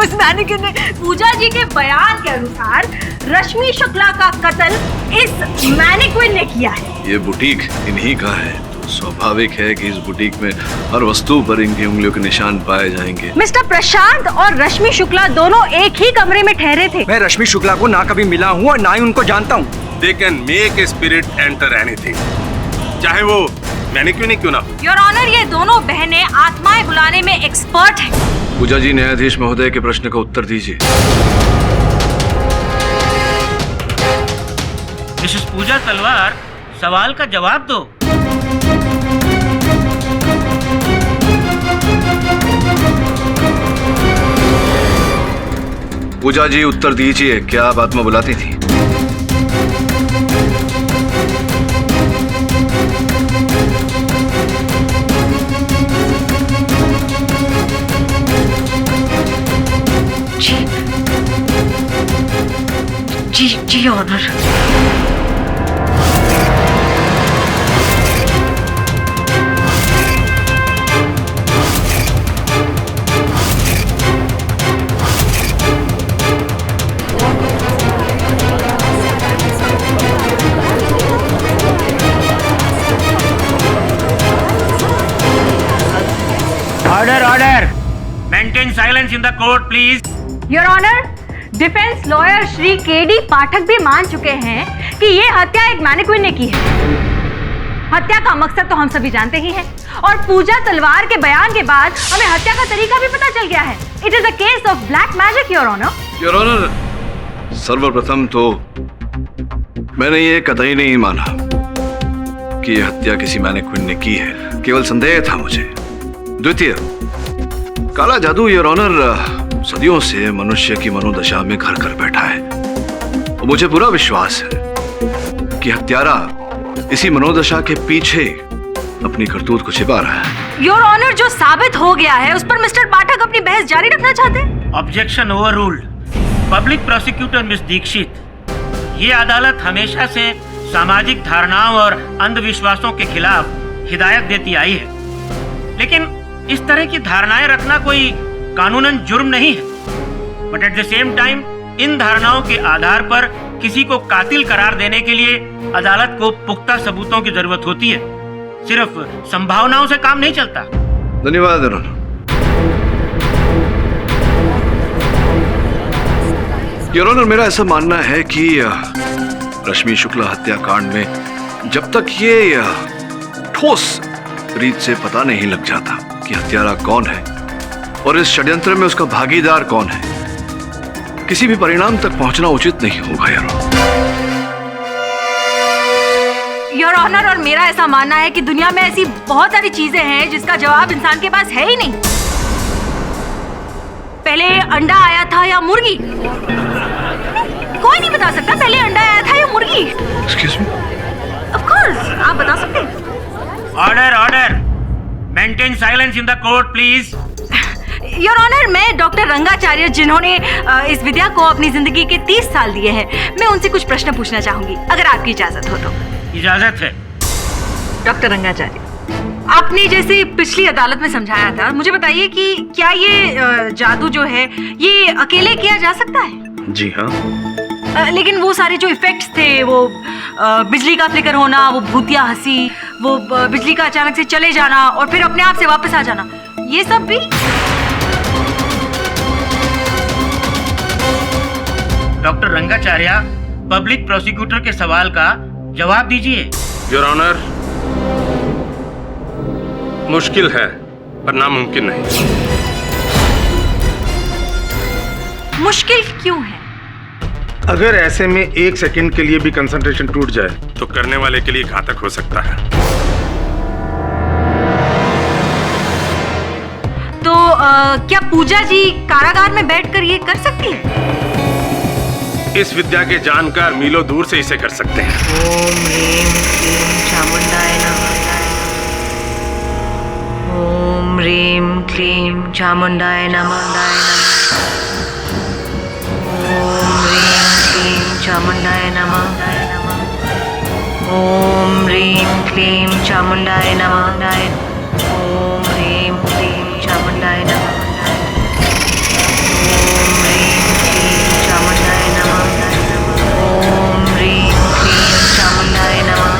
S9: उस मैनिक्विन ने पूजा जी के बयान के अनुसार रश्मि शुक्ला का कत्ल इस मैनिक्विन ने किया है।
S7: ये बुटीक इन्हीं का है, तो स्वाभाविक है कि इस बुटीक में हर वस्तु पर इनकी उंगलियों के निशान पाए जाएंगे।
S9: मिस्टर प्रशांत और रश्मि शुक्ला दोनों एक ही कमरे में ठहरे थे।
S14: मैं रश्मि शुक्ला को ना कभी मिला हूँ और ना ही उनको जानता हूँ।
S4: They can make a spirit enter anything, चाहे वो मैनिक्विन ही क्यों ना हो।
S9: योर ऑनर, ये दोनों बहनें आत्माएं बुलाने में एक्सपर्ट हैं।
S7: पूजा जी, न्यायाधीश महोदय के प्रश्न का उत्तर दीजिए।
S10: मिसेस पूजा तलवार, सवाल का जवाब दो।
S7: पूजा जी, उत्तर दीजिए, क्या आप आत्मा बुलाती थी?
S1: जी honour.
S10: Order, maintain silence in the court please.
S9: Your honour, defence lawyer Shri KD Pathak भी मान चुके हैं कि ये हत्या एक मैनिक्विन ने की है। हत्या का मकसद तो हम सभी जानते ही हैं, और पूजा तलवार के बयान के बाद हमें हत्या का तरीका भी पता चल गया है। It is a case of black magic your honour.
S7: Your honour, सर्वप्रथम तो मैंने ये कतई नहीं माना कि यह हत्या किसी मैनिक्विन ने की है, केवल संदेह था मुझे। द्वितीय, काला जादू योर ऑनर सदियों से मनुष्य की मनोदशा में घर कर बैठा है, और मुझे पूरा विश्वास है कि हत्यारा इसी मनोदशा के पीछे अपनी करतूत को छिपा रहा है।
S9: योर ऑनर, जो साबित हो गया है उस पर मिस्टर पाठक अपनी बहस जारी रखना चाहते हैं।
S10: Objection overruled. Public prosecutor miss Dikshit, ये अदालत हमेशा से सामाजिक धारणाओं और अंधविश्वासों के खिलाफ हिदायत देती आई है, लेकिन इस तरह की धारणाएं रखना कोई कानूनन जुर्म नहीं है। But at the same time in धारणाओं के आधार पर किसी को कातिल करार देने के लिए अदालत को पुख्ता सबूतों की जरूरत होती है। सिर्फ संभावनाओं से काम नहीं चलता।
S7: धन्यवाद। योर ऑनर, मेरा ऐसा मानना है कि रश्मि शुक्ला हत्याकांड में जब तक ये ठोस रीत से पता नहीं लग जाता कि हत्यारा कौन है और इस षड्यंत्र में उसका भागीदार कौन है, किसी भी परिणाम तक पहुंचना उचित नहीं होगा
S9: योर ऑनर। और मेरा ऐसा मानना है कि दुनिया में ऐसी बहुत सारी चीजें हैं जिसका जवाब इंसान के पास है ही नहीं। पहले अंडा आया था या मुर्गी, कोई नहीं बता सकता पहले अंडा आया था या मुर्गी।
S7: Excuse me?
S9: Of course, आप बता सकते हैं।
S10: Order, maintain silence in the court please.
S9: Your honour, मैं डॉक्टर रंगाचार्य, जिन्होंने इस विद्या को अपनी जिंदगी के 30 साल दिए हैं, मैं उनसे कुछ प्रश्न पूछना चाहूंगी, अगर आपकी इजाजत हो तो।
S10: इजाजत है।
S1: डॉक्टर रंगाचार्य, आपने जैसे पिछली अदालत में समझाया था, मुझे बताइए कि क्या ये जादू जो है ये अकेले किया जा सकता है?
S7: जी हाँ।
S1: लेकिन वो सारे जो इफेक्ट्स थे, वो बिजली का फ्लिकर होना, वो भूतिया हंसी, वो बिजली का अचानक से चले जाना और फिर अपने आप से वापस आ जाना, ये सब भी?
S10: डॉक्टर रंगाचार्य, पब्लिक प्रोसिक्यूटर के सवाल का जवाब दीजिए।
S4: योर ऑनर, मुश्किल है पर नामुमकिन नहीं।
S9: मुश्किल क्यों है?
S4: अगर ऐसे में 1 सेकंड के लिए भी कंसंट्रेशन टूट जाए तो करने वाले के लिए घातक हो सकता है।
S1: तो क्या पूजा जी कारागार में बैठकर ये कर सकती है?
S4: इस विद्या के जानकार मीलों दूर से इसे कर सकते हैं।
S2: ओम ह्रीं क्लीं चामुंडाय नमः। ओम ह्रीं क्लीं चामुंडाय नमः। ओम ह्रीं
S1: चामुंडाय नमः। ओम ह्रीं क्लीं चामुंडाय नमः। ओम ह्रीं क्लीं चामुंडाय नमः। ओम ह्रीं क्लीं चामुंडाय नमः। ओम ह्रीं क्लीं चामुंडाय नमः।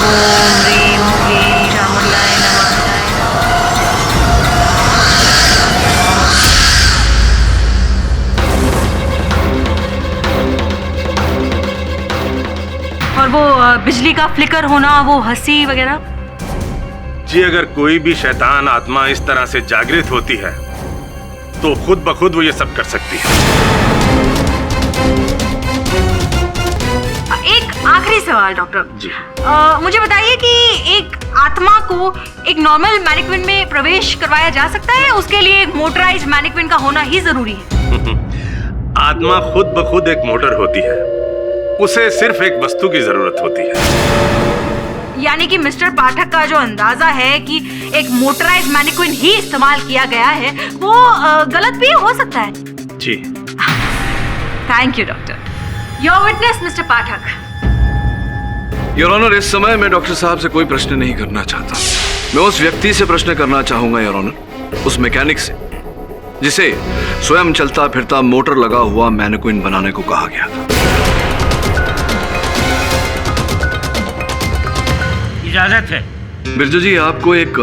S1: ओम ह्रीं क्लीं चामुंडाय नमः। और वो बिजली का फ्लिकर होना, वो हंसी वगैरह।
S4: जी अगर कोई भी शैतान आत्मा इस तरह से जागृत होती है तो खुद ब खुद वो ये सब कर सकती है।
S1: एक आखिरी सवाल डॉक्टर
S4: जी।
S1: मुझे बताइए कि एक आत्मा को एक नॉर्मल मैनिक्विन में प्रवेश करवाया जा सकता है? उसके लिए एक मोटराइज्ड मैनिक्विन का होना ही जरूरी है?
S4: आत्मा खुद ब खुद एक मोटर होती है, उसे सिर्फ एक वस्तु की जरूरत होती है।
S1: यानी कि मिस्टर पाठक का जो अंदाजा है कि एक मोटराइज्ड मैनिक्विन ही इस्तेमाल किया गया है, वो गलत भी हो सकता है।
S4: जी।
S1: Thank you doctor. Your witness mister Pathak.
S7: Your honour, इस समय मैं डॉक्टर साहब से कोई प्रश्न नहीं करना चाहता। मैं उस व्यक्ति से प्रश्न करना चाहूंगा योर ऑनर, उस मैकेनिक से जिसे स्वयं चलता फिरता मोटर लगा हुआ मैनिक्विन बनाने को कहा गया था।
S10: इजाजत है।
S7: बिरजू जी, आपको एक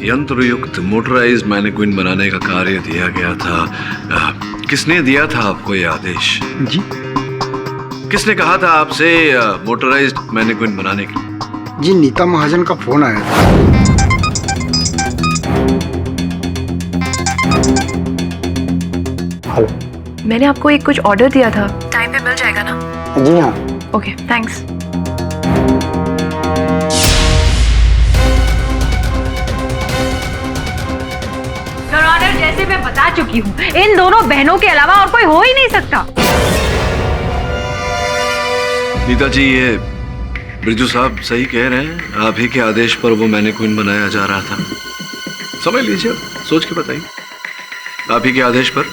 S7: यंत्र युक्त मोटराइज्ड मैनिक्विन बनाने का कार्य दिया गया था। किसने दिया था आपको ये आदेश?
S14: जी।
S7: किसने कहा था आपसे मोटराइज्ड मैनिक्विन बनाने के लिए?
S14: जी, नीता महाजन का फोन आया था। हेलो,
S5: मैंने आपको एक कुछ ऑर्डर दिया था, टाइम पे मिल जाएगा ना?
S14: जी हाँ।
S5: Okay, thanks.
S9: योर ऑनर, जैसे मैं बता चुकी हूँ, इन दोनों बहनों के अलावा और कोई हो ही नहीं सकता।
S7: नीता जी, ये बिरजू साहब सही कह रहे हैं। आप ही के आदेश पर वो मैनिक्विन बनाया जा रहा था। समझ लीजिए, सोच के बताइए। आप ही के आदेश पर?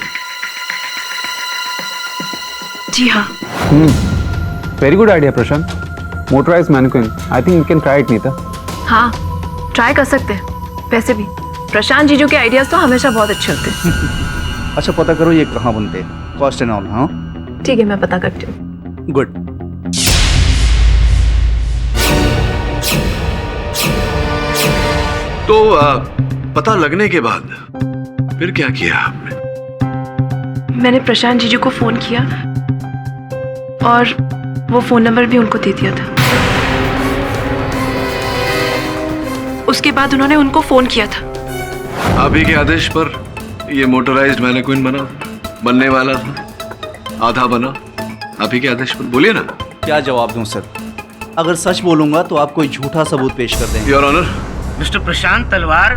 S5: जी हाँ।
S3: Very good idea Prashant. Motorised mannequin, I think you can try it Nita.
S5: हाँ, ट्राई कर सकते हैं। वैसे भी प्रशांत जीजू के आइडियाज तो हमेशा बहुत अच्छे होते हैं।
S6: अच्छा, पता करो ये कहाँ बनते हैं, कॉस्ट एंड ऑल। हाँ
S5: ठीक है, मैं पता करती हूँ।
S6: गुड।
S7: तो पता लगने के बाद फिर क्या किया आपने?
S5: मैंने प्रशांत जीजू को फोन किया और वो फोन नंबर भी उनको दे दिया था। उसके बाद उन्होंने उनको फोन किया था।
S7: आप ही के आदेश पर ये मोटराइज्ड मैनिक्विन बनने वाला था, आधा बना। आप ही के आदेश पर। बोलिए ना।
S6: क्या जवाब दूं सर? अगर सच बोलूंगा तो आप कोई झूठा सबूत पेश कर देंगे।
S7: Your honour.
S10: मिस्टर प्रशांत तलवार,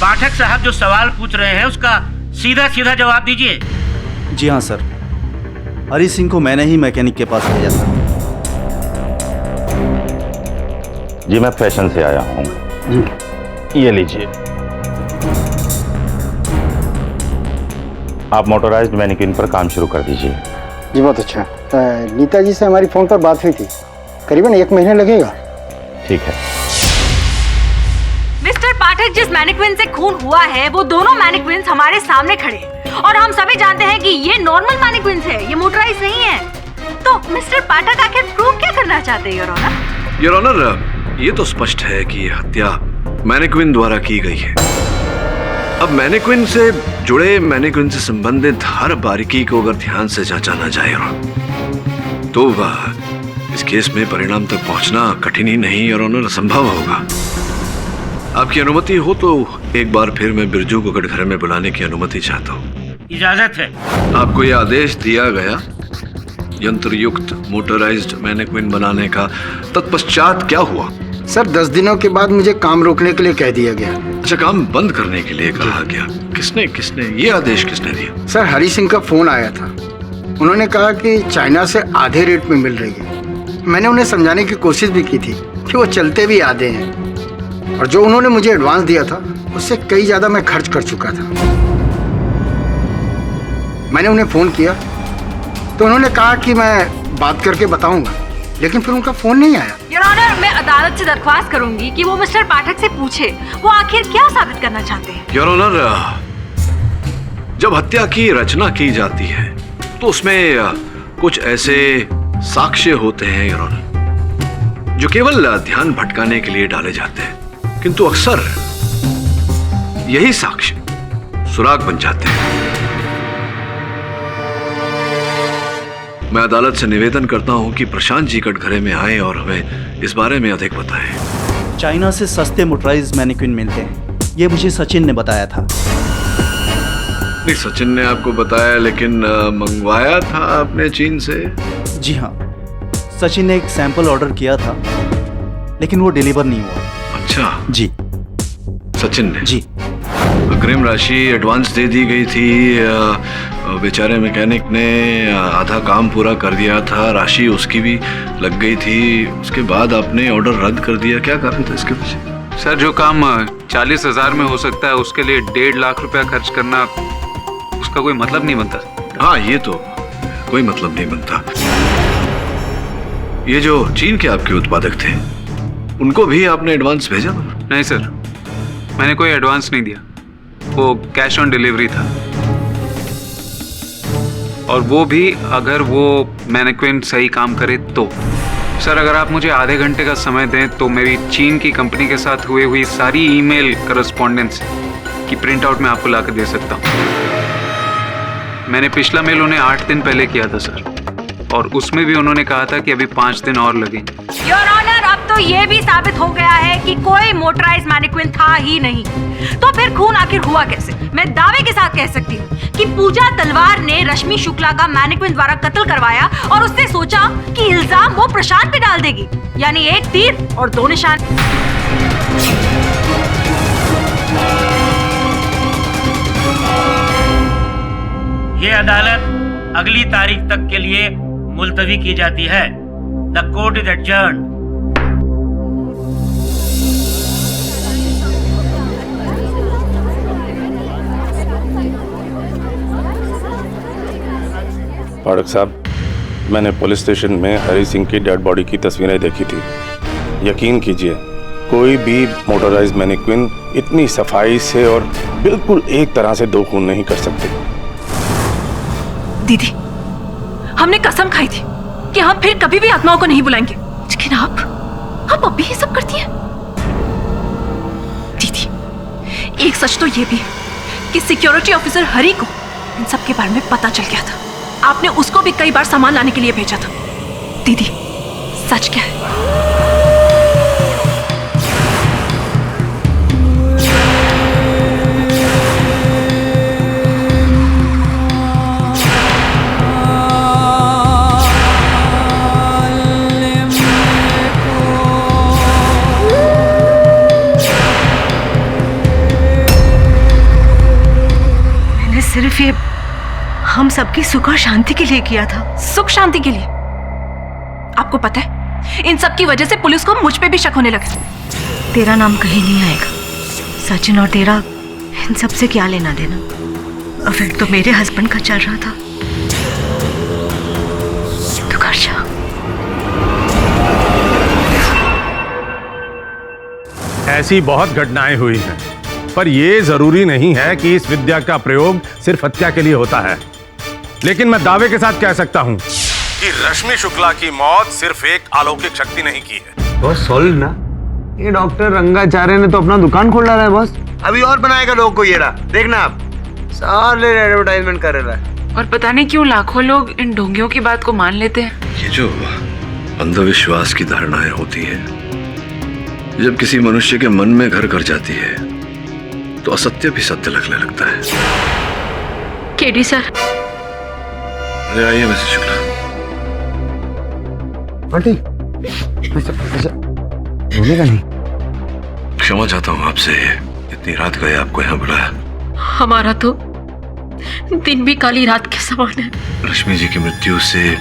S10: पाठक साहब जो सवाल पूछ रहे हैं उसका सीधा सीधा जवाब दीजिए।
S6: जी हाँ सर, हरी सिंह को मैंने ही मैकेनिक के पास भेजा था।
S17: जी, मैं फैशन से आया हूँ। ये लीजिए, आप मोटराइज्ड मैनिक्विन पर काम शुरू कर दीजिए।
S14: जी बहुत अच्छा। नीता जी से हमारी फोन पर बात हुई थी, करीबन 1 महीने लगेगा।
S17: ठीक है।
S1: मिस्टर पाठक, जिस मैनिक्विन से खून हुआ है वो दोनों मैनिक्विन्स हमारे सामने खड़े हैं और हम सभी जानते हैं कि ये नॉर्मल मैनिक्विन्स है, ये मोटराइज नहीं है। तो मिस्टर पाठक आखिर प्रूव क्या करना चाहते हैं योर ऑनर?
S7: योर ऑनर, ये तो स्पष्ट है कि ये हत्या मैनिक्विन द्वारा की गई है। अब मैनिक्विन से जुड़े, मैनिक्विन से संबंधित हर बारीकी को अगर ध्यान से जांचा ना जाए तो इस केस में परिणाम तक पहुंचना कठिन ही नहीं और ऑनर असंभव होगा। आपकी अनुमति हो तो एक बार फिर मैं बिरजू को कटघरे में बुलाने की अनुमति चाहता हूँ।
S10: इजाजत है।
S7: आपको यह आदेश दिया गया यंत्र युक्त मोटराइज्ड मैनिक्विन बनाने का, तत्पश्चात क्या हुआ?
S14: सर 10 दिनों के बाद मुझे काम रोकने के लिए कह दिया गया।
S7: अच्छा, काम बंद करने के लिए कहा गया। किसने ये आदेश किसने दिया?
S14: सर हरी सिंह का फोन आया था। उन्होंने कहा कि चाइना से आधे रेट में मिल रही है। मैंने उन्हें समझाने की कोशिश भी की थी कि वो चलते भी आधे हैं, और जो उन्होंने मुझे एडवांस दिया था उससे कई ज़्यादा मैं खर्च कर चुका था। मैंने उन्हें फ़ोन किया
S18: तो उन्होंने कहा कि मैं बात करके बताऊंगा, लेकिन फिर उनका फोन नहीं आया।
S9: योर ऑनर, मैं अदालत से दरख्वास्त करूंगी कि वो मिस्टर पाठक से पूछे वो आखिर क्या साबित करना चाहते हैं।
S7: योर ऑनर, जब हत्या की रचना की जाती है तो उसमें कुछ ऐसे साक्ष्य होते हैं योर ऑनर जो केवल ध्यान भटकाने के लिए डाले जाते हैं, किंतु अक्सर यही साक्ष्य सुराग बन जाते हैं। मैं अदालत से निवेदन करता हूं कि प्रशांत जी कटघरे में आए और हमें इस बारे में अधिक बताएं।
S6: चाइना से सस्ते मोटराइज्ड मैनिक्विन मिलते हैं, ये मुझे सचिन ने बताया था।
S7: नहीं, सचिन ने आपको बताया, लेकिन मंगवाया था आपने चीन से?
S6: जी हाँ, सचिन ने एक सैंपल ऑर्डर किया था, लेकिन वो डिलीवर नहीं हुआ।
S7: अच्छा
S6: जी।
S7: सचिन ने?
S6: जी।
S7: अग्रिम राशि एडवांस दे दी गई थी, बेचारे मैकेनिक ने आधा काम पूरा कर दिया था, राशि उसकी भी लग गई थी, उसके बाद आपने ऑर्डर रद्द कर दिया, क्या कारण था इसके पीछे?
S3: सर, जो काम 40,000 में हो सकता है उसके लिए 1.5 लाख रुपया खर्च करना, उसका कोई मतलब नहीं बनता।
S7: हाँ, ये तो कोई मतलब नहीं बनता। ये जो चीन के आपके उत्पादक थे उनको भी आपने एडवांस भेजा?
S3: नहीं सर, मैंने कोई एडवांस नहीं दिया, वो कैश ऑन डिलीवरी था, और वो भी अगर वो मैनिक्विन सही काम करे तो। सर, अगर आप मुझे आधे घंटे का समय दें तो मेरी चीन की कंपनी के साथ हुई सारी ईमेल करस्पॉन्डेंस की प्रिंट आउट मैं आपको ला कर दे सकता हूँ। मैंने पिछला मेल उन्हें 8 दिन पहले किया था सर, और उसमें भी उन्होंने कहा था कि अभी 5 दिन और लगेंगे।
S9: योर ऑनर, अब तो ये भी साबित हो गया है कि कोई मोटराइज्ड मैनिक्विन था ही नहीं, तो फिर खून आखिर हुआ कैसे? मैं दावे के साथ कह सकती हूँ कि पूजा तलवार ने रश्मि शुक्ला का मैनिक्विन द्वारा कत्ल करवाया और उसने सोचा कि इल्जाम वो प्रशांत पे डाल देगी, यानी एक तीर और 2 निशान।
S10: ये अदालत अगली तारीख तक के लिए मुलतवी की जाती है। The court is adjourned.
S17: Pathak साहब, मैंने पुलिस स्टेशन में हरी सिंह की डेड बॉडी की तस्वीरें देखी थी। यकीन कीजिए, कोई भी मोटराइज्ड मैनिक्विन इतनी सफाई से और बिल्कुल एक तरह से 2 खून नहीं कर सकते।
S5: दीदी, हमने कसम खाई थी कि हम फिर कभी भी आत्माओं को नहीं बुलाएंगे, लेकिन आप अब भी ये सब करती हैं। दीदी, एक सच तो ये भी है कि सिक्योरिटी ऑफिसर हरी को इन सब के बारे में पता चल गया था। आपने उसको भी कई बार सामान लाने के लिए भेजा था। दीदी, सच क्या है?
S1: मैंने सिर्फ ये हम सबकी सुख और शांति के लिए किया था।
S5: सुख शांति के लिए? आपको पता है, इन सब की वजह से पुलिस को मुझ पे भी शक होने लगा।
S1: तेरा नाम कहीं नहीं आएगा सचिन, और तेरा इन सब से क्या लेना देना? अफेयर तो मेरे हस्बैंड का चल रहा था। तो घर जा।
S4: ऐसी बहुत घटनाएं हुई हैं, पर यह जरूरी नहीं है कि इस विद्या का प्रयोग सिर्फ हत्या के लिए होता है। लेकिन मैं दावे के साथ कह सकता हूं कि रश्मि शुक्ला की मौत सिर्फ एक अलौकिक शक्ति नहीं की है।
S12: बॉस सॉल्व ना, ये डॉक्टर रंगाचार्य ने तो अपना दुकान खोल डाला है बॉस। अभी और बनाएगा लोगों को, ये रहा देखना आप, सारे एडवर्टाइजमेंट कर रहा है।
S13: और पता नहीं क्यों लाखों लोग इन ढोंगियों की बात को मान लेते हैं।
S7: ये जो अंधविश्वास की धारणाएं होती है, जब किसी मनुष्य के मन में घर कर जाती है तो असत्य भी सत्य लगने लगता है।
S5: KD sir.
S7: अरे आइए मिसेस शुक्ला।
S12: आंटी, रोने का नहीं।
S7: क्षमा चाहता हूँ आपसे, इतनी रात गए आपको यहाँ बुलाया।
S5: हमारा तो दिन भी काली रात के समान है।
S7: रश्मि जी की मृत्यु से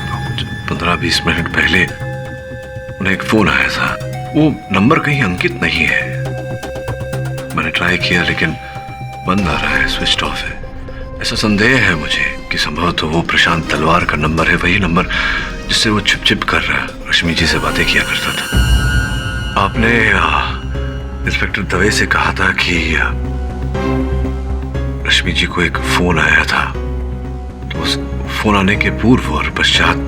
S7: 15-20 मिनट पहले उन्हें एक फोन आया था। वो नंबर कहीं अंकित नहीं है। मैंने ट्राई किया लेकिन बंद आ रहा है, स्विच ऑफ है। ऐसा संदेह है मुझे कि संभवतः वो प्रशांत तलवार का नंबर है, वही नंबर जिससे वो छिप छिप कर रश्मि जी से बातें किया करता था। आपने इंस्पेक्टर दवे से कहा था कि रश्मि जी को एक फोन आया था, तो उस फोन आने के पूर्व और पश्चात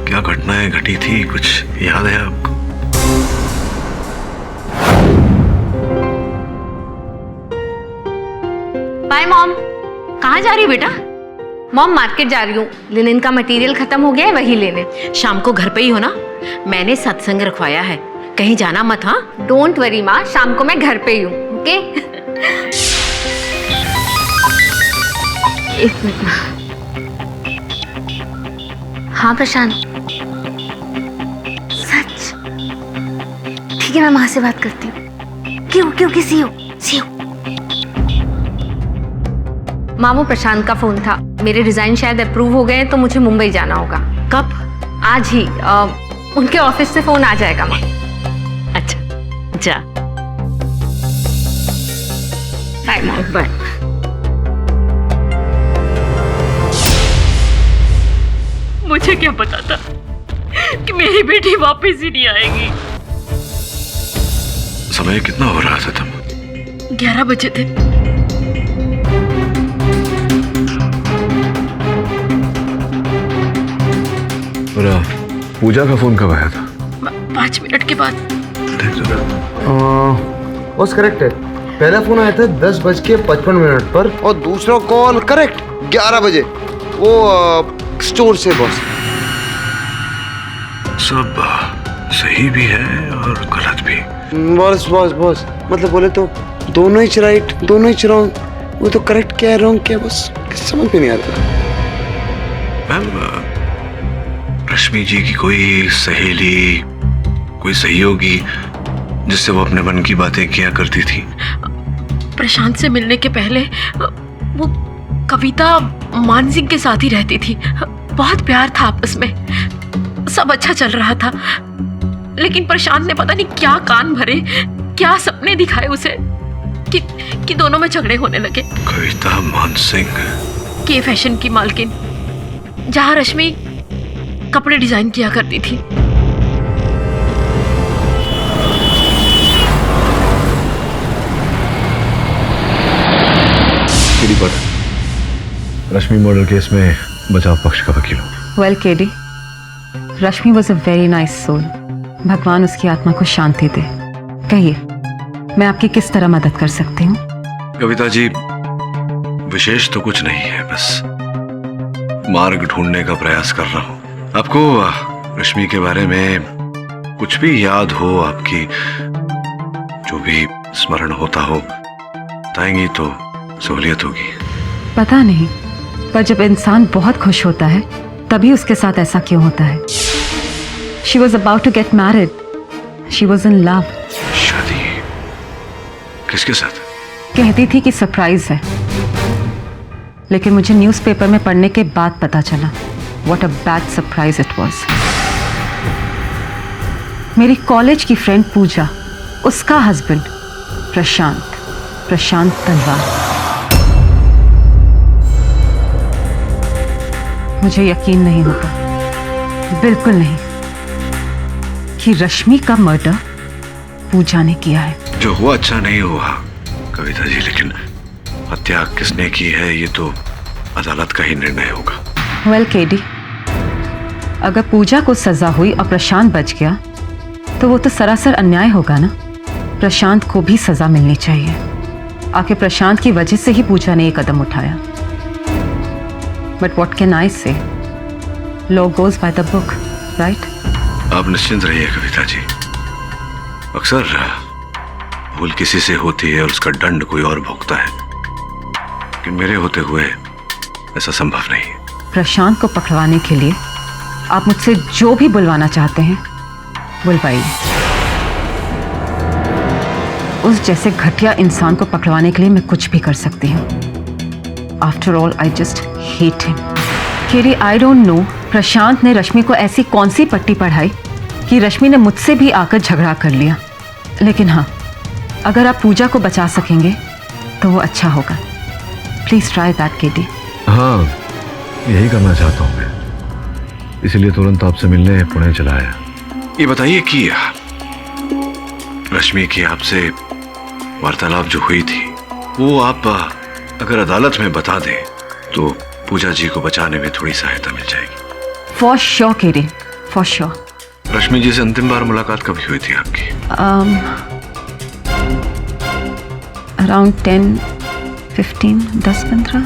S7: क्या घटनाएं घटी थी, कुछ याद है आपको?
S9: Bye mom. कहाँ जा रही हो बेटा? मॉम मार्केट जा रही हूँ, लिनन का मटेरियल खत्म हो गया है, वही लेने।
S1: शाम को घर पे ही हो ना? मैंने सत्संग रखवाया है, कहीं जाना मत। हाँ,
S9: डोंट वरी माँ, शाम को मैं घर पे ही हूँ। ओके? एक मिनट। हाँ प्रशांत, सच? ठीक है, मैं माँ से बात करती हूँ। क्यों किसी हो? मामू, प्रशांत का फोन था, मेरे डिजाइन शायद अप्रूव हो गए, तो मुझे मुंबई जाना होगा।
S1: कब?
S9: आज ही। उनके ऑफिस से फोन आ जाएगा माँ।
S1: अच्छा, जा।
S9: बाय माँ।
S1: बाय। मुझे क्या पता था कि मेरी बेटी वापस ही नहीं आएगी।
S7: समय कितना हो रहा था तब?
S1: 11 बजे थे।
S7: और पूजा का फोन कब आया था?
S1: 5 मिनट के बाद।
S14: बस करेक्ट है, पहला फोन आया था 10:55 पर
S12: और दूसरा कॉल करेक्ट 11 बजे, वो स्टोर से बॉस।
S7: सब सही भी है और गलत भी।
S12: बॉस मतलब बोले तो दोनों ही राइट, दोनों ही रॉन्ग। वो तो करेक्ट क्या है, रॉन्ग क्या, बस समझ में नहीं आता।
S7: मैम, रश्मि जी की कोई सहेली, कोई सहयोगी जिससे वो अपने मन की बातें किया करती थी?
S1: प्रशांत से मिलने के पहले वो कविता मान सिंह के साथ ही रहती थी। बहुत प्यार था आपस में, सब अच्छा चल रहा था। लेकिन प्रशांत ने पता नहीं क्या कान भरे, क्या सपने दिखाए उसे कि दोनों में झगड़े होने लगे।
S7: कविता मान सिंह
S1: के फैशन की मालकिन, जहां रश्मि कपड़े डिजाइन किया करती थी।
S7: रश्मि मर्डर केस में बचाव पक्ष का वकील हूँ।
S15: Well KD, Rashmi was a very nice soul. भगवान उसकी आत्मा को शांति दे। कहिए, मैं आपकी किस तरह मदद कर सकती हूँ?
S7: कविता जी, विशेष तो कुछ नहीं है, बस मार्ग ढूंढने का प्रयास कर रहा हूँ। आपको रश्मि के बारे में कुछ भी याद हो, आपकी जो भी स्मरण होता हो, बताएंगी तो सहूलियत होगी।
S15: पता नहीं, पर जब इंसान बहुत खुश होता है तभी उसके साथ ऐसा क्यों होता है? She was about to get married. She was in love.
S7: शादी किसके साथ?
S15: कहती थी कि सरप्राइज है, लेकिन मुझे न्यूज़पेपर में पढ़ने के बाद पता चला what a bad surprise it was. मेरी कॉलेज की फ्रेंड पूजा, उसका हस्बैंड प्रशांत तलवार। मुझे यकीन नहीं होता, बिल्कुल नहीं, कि रश्मि का मर्डर पूजा ने किया है।
S7: जो हुआ अच्छा नहीं हुआ कविता जी, लेकिन हत्या किसने की है ये तो अदालत का ही निर्णय होगा।
S15: वेल केडी, अगर पूजा को सजा हुई और प्रशांत बच गया तो वो तो सरासर अन्याय होगा ना। प्रशांत को भी सजा मिलनी चाहिए। आखिर प्रशांत की वजह से ही पूजा ने एक कदम उठाया। बट व्हाट कैन आई से? Law goes by the book, right?
S7: आप निश्चिंत रहिए कविता जी। अक्सर भूल किसी से होती है और उसका दंड कोई और भोगता है, लेकिन मेरे होते हुए ऐसा संभव नहीं।
S15: प्रशांत को पकड़वाने के लिए आप मुझसे जो भी बुलवाना चाहते हैं बुलवाइए। उस जैसे घटिया इंसान को पकड़वाने के लिए मैं कुछ भी कर सकती हूँ। After all I just hate him. KD, I don't know Prashant ने रश्मि को ऐसी कौन सी पट्टी पढ़ाई कि रश्मि ने मुझसे भी आकर झगड़ा कर लिया। लेकिन हाँ, अगर आप पूजा को बचा सकेंगे तो वो अच्छा होगा। Please try that KD.
S7: हाँ, यही करना चाहता हूँ मैं, इसलिए तुरंत आपसे मिलने पुणे चला आया। ये बताइए कि रश्मि की आपसे वार्तालाप जो हुई थी वो आप अगर अदालत में बता दें तो पूजा जी को बचाने में थोड़ी सहायता मिल जाएगी।
S15: For sure Kiran, for sure.
S7: Rashmi ji से अंतिम बार मुलाकात कब हुई थी आपकी?
S15: अराउंड 10-15, 10-15,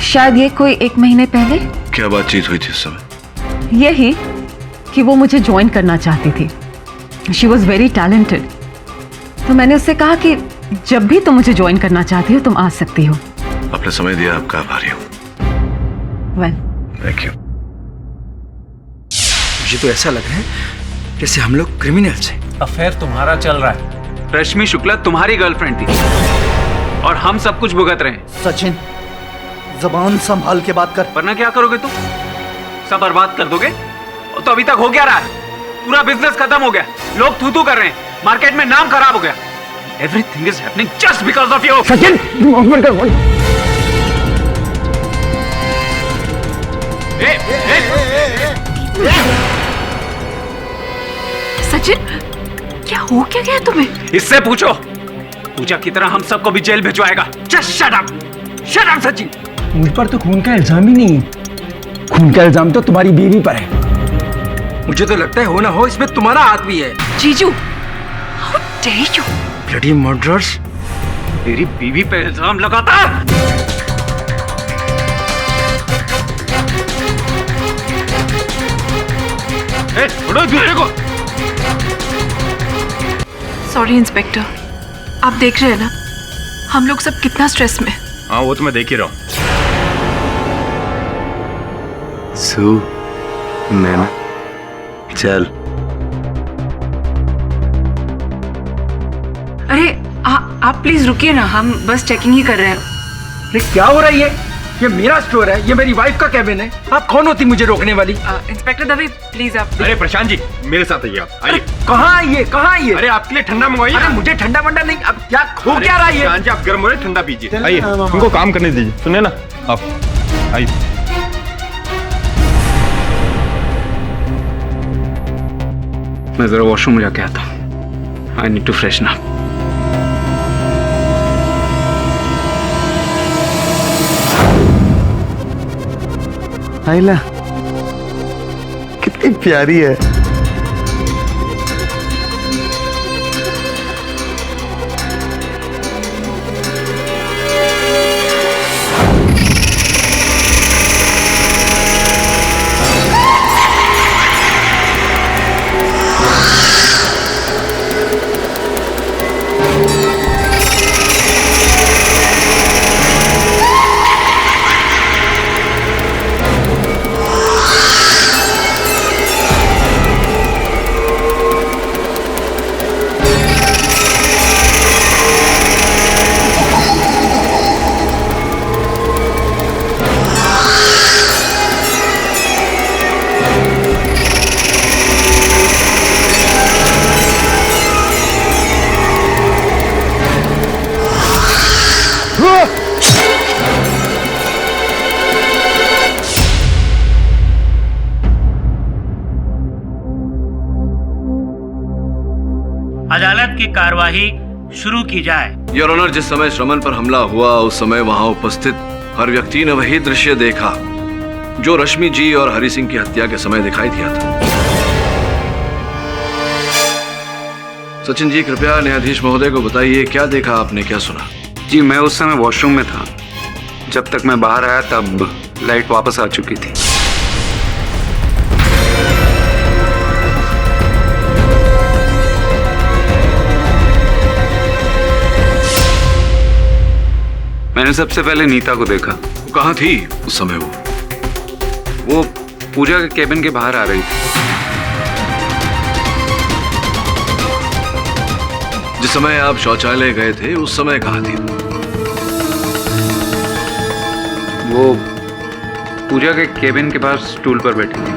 S15: शायद ये कोई 1 महीने पहले।
S7: क्या बातचीत हुई थी उस समय?
S15: यही कि वो मुझे ज्वाइन करना चाहती थी। She was very talented. तो मैंने उससे कहा कि जब भी तुम मुझे ज्वाइन करना चाहती हो तुम आ सकती हो।
S7: आपने समय दिया, आपका आभारी हूँ।
S15: Well,
S7: thank you.
S19: मुझे तो ऐसा लग रहा है जैसे हम लोग क्रिमिनल्स हैं।
S3: अफेयर तुम्हारा चल रहा है। रश्मि शुक्ला तुम्हारी गर्लफ्रेंड थी और हम सब कुछ भुगत रहे हैं।
S6: सचिन, जबान संभाल के बात कर।
S3: वरना क्या करोगे तुम? सब बर्बाद कर दोगे? तो अभी तक हो क्या रहा है? पूरा बिजनेस खत्म हो गया, लोग थू-थू कर रहे हैं, मार्केट में नाम खराब हो गया। Everything is happening just because of you.
S19: Sachin,
S5: Sachin, क्या हो क्या गया तुम्हें?
S3: इससे पूछो। पूजा की तरह हम सबको भी जेल भिजवाएगा। Just shut up, shut up Sachin.
S19: मुझ पर तो खून का इल्जाम ही नहीं है। खून का इल्जाम तो तुम्हारी बीवी पर है। मुझे तो लगता है हो ना हो इसमें तुम्हारा हाथ भी है।
S5: जीजू, how dare you?
S19: Bloody murderers.
S3: तेरी बीवी पे इल्जाम लगाता। छोड़ो दूसरे को।
S5: सॉरी इंस्पेक्टर, आप देख रहे हैं ना हम लोग सब कितना स्ट्रेस में।
S17: हाँ वो तो मैं देख ही रहा हूँ।
S12: नैना चल।
S13: अरे आप प्लीज रुकिए ना, हम बस चेकिंग ही कर रहे हैं।
S19: अरे क्या हो रहा है ये मेरा स्टोर है, ये मेरी वाइफ का कैबिन है। आप कौन होती मुझे रोकने वाली?
S13: इंस्पेक्टर दवे प्लीज आप।
S17: अरे प्रशांत जी मेरे साथ आइए, आप आइए।
S19: कहाँ आइए, कहाँ आइए?
S17: अरे आपके लिए ठंडा मंगवाइए।
S19: अरे मुझे ठंडा वंडा नहीं, अब क्या हो क्या रहा है?
S17: प्रशांत जी आप गर्म हो रहे, ठंडा पीजिए। आइए उनको काम करने दीजिए, सुनिए ना आप आइए।
S3: मैं जरा वॉशरूम में जाके आता हूँ। I need to freshen up.
S12: आइला कितनी प्यारी है।
S10: अदालत की कार्यवाही शुरू की जाए।
S7: योर ऑनर, जिस समय श्रमन पर हमला हुआ उस समय वहां उपस्थित हर व्यक्ति ने वही दृश्य देखा जो रश्मि जी और हरि सिंह की हत्या के समय दिखाई दिया था। सचिन जी कृपया न्यायाधीश महोदय को बताइए क्या देखा आपने, क्या सुना?
S3: जी मैं उस समय वॉशरूम में था। जब तक मैं बाहर आया तब लाइट वापस आ चुकी थी। मैंने सबसे पहले नीता को देखा।
S7: वो कहाँ थी उस समय?
S3: वो पूजा के केबिन के बाहर आ रही थी।
S7: जिस समय आप शौचालय गए थे उस समय कहाँ थी?
S3: वो पूजा के केबिन के पास स्टूल पर बैठी थी।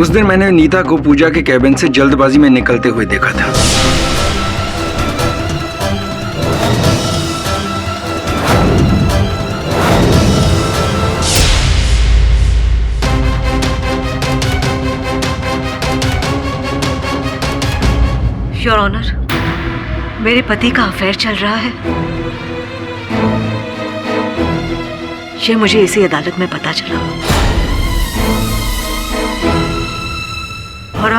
S19: उस दिन मैंने नीता को पूजा के केबिन से जल्दबाजी में निकलते हुए देखा था।
S1: योर ऑनर, मेरे पति का अफेयर चल रहा है। ये मुझे इसी अदालत में पता चला और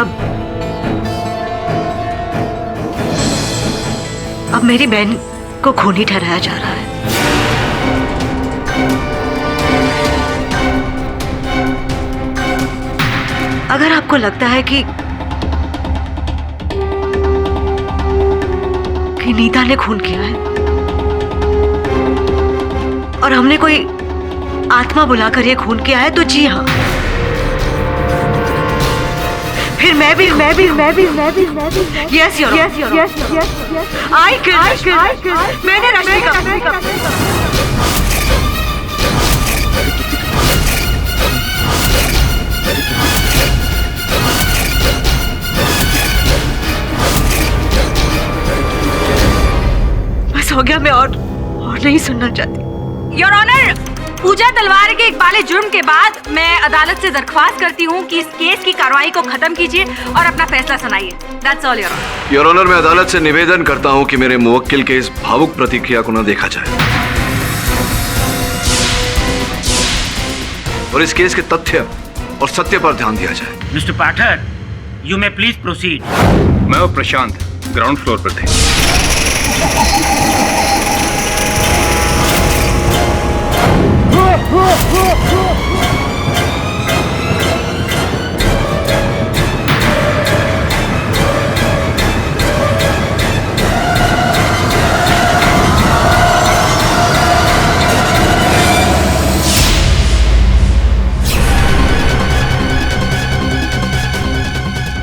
S1: अब मेरी बहन को खूनी ठहराया जा रहा है। अगर आपको लगता है कि नीता ने खून किया है और हमने कोई आत्मा बुलाकर ये खून किया है, तो जी हाँ, फिर मैं भी यस योर आई मैंने रश्मि का बस हो गया, मैं और नहीं सुनना चाहती।
S9: योर ऑनर, पूजा तलवार के इकबाले जुर्म के बाद मैं अदालत से दरख्वास्त करती हूँ कि इस केस की कार्रवाई को खत्म कीजिए और अपना फैसला सुनाइए। That's all, your honour.
S7: Your honour, मैं अदालत से निवेदन करता हूँ कि मेरे मुवक्किल के इस भावुक प्रतिक्रिया को न देखा जाए और इस केस के तथ्य और सत्य पर ध्यान दिया जाए।
S10: Mister Pathak, you may please proceed.
S3: मैं और प्रशांत ग्राउंड फ्लोर पर थे।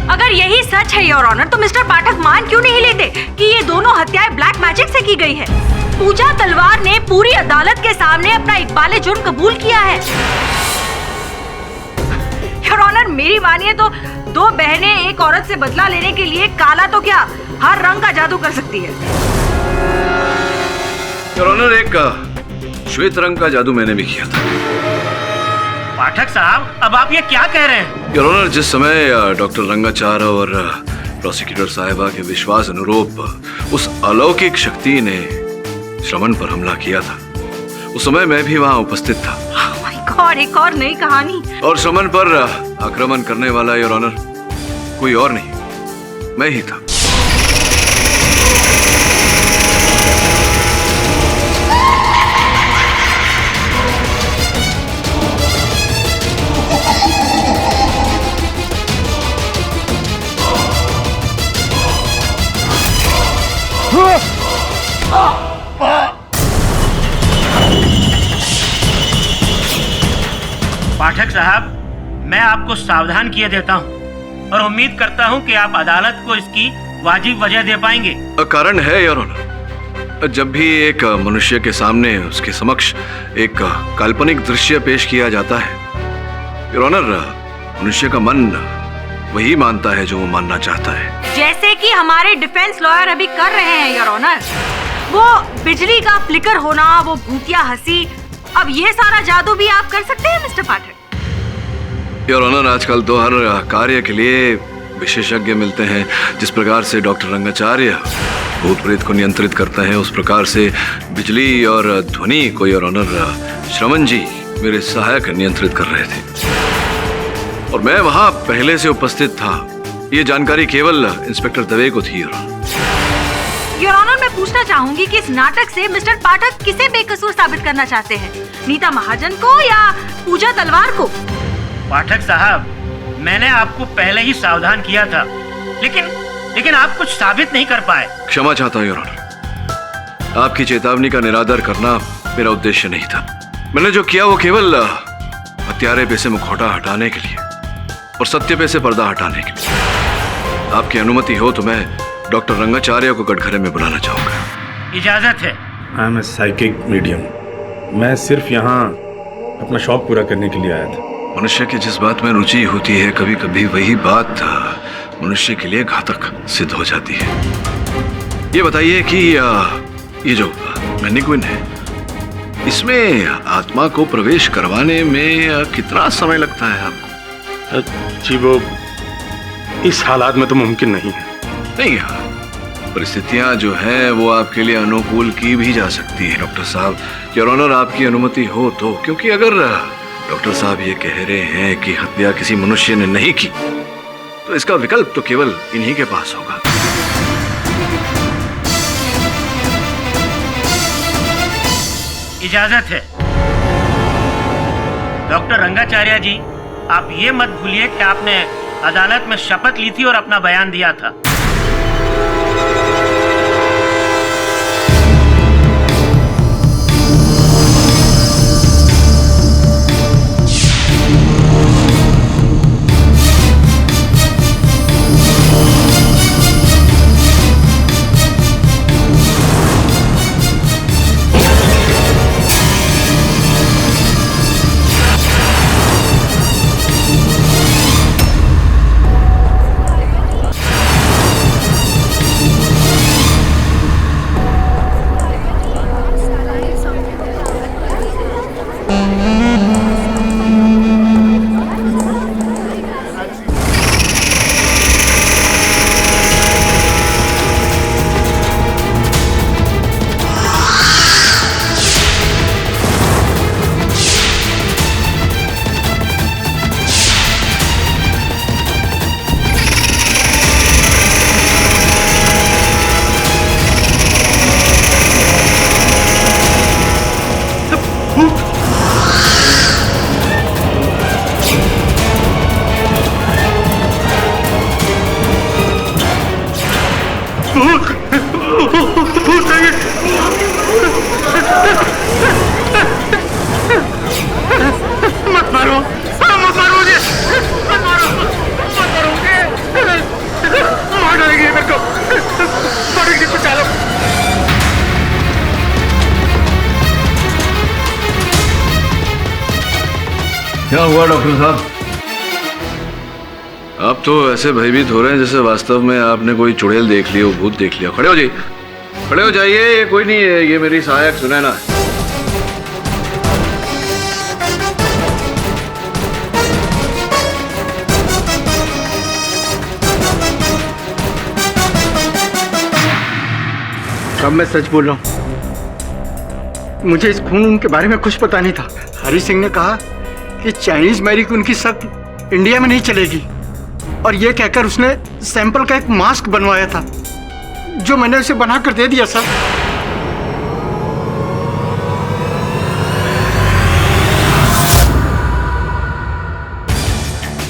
S9: अगर यही सच है योर ऑनर, तो मिस्टर पाठक मान क्यों नहीं लेते कि ये दोनों हत्याएं ब्लैक मैजिक से की गई है? पूजा तलवार ने पूरी अदालत के सामने अपना इकबाले जुर्म कबूल किया है। योर ऑनर, मेरी मानिए तो दो बहनें एक औरत से बदला लेने के लिए काला तो क्या हर रंग का जादू कर सकती है।
S7: योर ऑनर, एक श्वेत रंग का जादू मैंने भी किया था।
S10: पाठक साहब, अब आप ये क्या कह रहे हैं?
S7: योर ऑनर, जिस समय डॉक्टर रंगाचार्य और प्रोसिक्यूटर साहिबा के विश्वास अनुरूप उस अलौकिक शक्ति ने श्रमण पर हमला किया था, उस समय मैं भी वहां उपस्थित था।
S9: Oh my God, एक और नई कहानी।
S7: और श्रमण पर आक्रमण करने वाला योर ऑनर कोई और नहीं, मैं ही था।
S10: पाठक साहब, मैं आपको सावधान किए देता हूँ और उम्मीद करता हूँ कि आप अदालत को इसकी वाजिब वजह दे पाएंगे।
S7: कारण है योर ऑनर, जब भी एक मनुष्य के सामने उसके समक्ष एक काल्पनिक दृश्य पेश किया जाता है, योर ऑनर, मनुष्य का मन वही मानता है जो वो मानना चाहता है।
S9: जैसे कि हमारे डिफेंस लॉयर अभी कर रहे हैं योर ऑनर। वो बिजली का फ्लिकर होना, वो भूतिया हंसी, अब ये सारा जादू भी आप कर सकते हैं मिस्टर पाठक?
S7: योर ऑनर, आजकल तो हर कार्य के लिए विशेषज्ञ मिलते हैं। जिस प्रकार से डॉक्टर रंगाचार्य भूत प्रेत को नियंत्रित करते हैं, उस प्रकार से बिजली और ध्वनि को योर ऑनर श्रमण जी मेरे सहायक नियंत्रित कर रहे थे और मैं वहां पहले से उपस्थित था। ये जानकारी केवल इंस्पेक्टर दवे को थी।
S9: योर ऑनर, मैं पूछना चाहूंगी कि इस नाटक से मिस्टर पाठक किसे बेकसूर साबित करना चाहते हैं, नीता महाजन को या पूजा तलवार को?
S10: पाठक साहब, मैंने आपको पहले ही सावधान किया था, लेकिन आप कुछ साबित नहीं कर पाए।
S7: क्षमा चाहता हूँ योर ऑनर, आपकी चेतावनी का निरादर करना मेरा उद्देश्य नहीं था। मैंने जो किया वो केवल हत्यारे पे से मुखौटा हटाने के लिए और सत्य पे से पर्दा हटाने के लिए। आपकी अनुमति हो तो मैं डॉक्टर रंगाचार्य को कटघरे में बुलाना चाहूंगा।
S10: इजाजत है।
S17: I am a psychic medium. मैं सिर्फ यहाँ अपना शौक पूरा करने के लिए आया था।
S7: मनुष्य की जिस बात में रुचि होती है, कभी कभी वही बात मनुष्य के लिए घातक सिद्ध हो जाती है। ये बताइए कि ये जो मैनिक्विन है, इसमें आत्मा को प्रवेश करवाने में कितना समय लगता है आपको?
S17: जी वो इस हालात में तो मुमकिन नहीं है।
S7: नहीं, परिस्थितियां जो हैं वो आपके लिए अनुकूल की भी जा सकती है डॉक्टर साहब। योर ऑनर, आपकी अनुमति हो तो, क्योंकि अगर डॉक्टर साहब ये कह रहे हैं कि हत्या किसी मनुष्य ने नहीं की, तो इसका विकल्प तो केवल इन्हीं के पास होगा।
S10: इजाजत है। डॉक्टर रंगाचार्य जी, आप ये मत भूलिए कि आपने अदालत में शपथ ली थी और अपना बयान दिया था।
S11: मत मारो, मत मारो मुझे, मत मारो, मत मारो मुझे, मार डालेंगे मेरे को, बड़ी बचा लो।
S7: क्या हुआ डॉक्टर साहब? आप तो ऐसे भयभीत हो रहे हैं जैसे वास्तव में आपने कोई चुड़ैल देख ली हो, भूत देख लिया। खड़े हो जाइए, खड़े हो जाइए, ये कोई नहीं है, ये मेरी सहायक सुनैना है।
S18: अब मैं सच बोल रहा हूँ, मुझे इस खून के बारे में कुछ पता नहीं था। हरी सिंह ने कहा कि चाइनीज मैनिक्विन की शक्ल इंडिया में नहीं चलेगी, और ये कहकर उसने सैंपल का एक मास्क बनवाया था जो मैंने उसे बना कर दे दिया सर।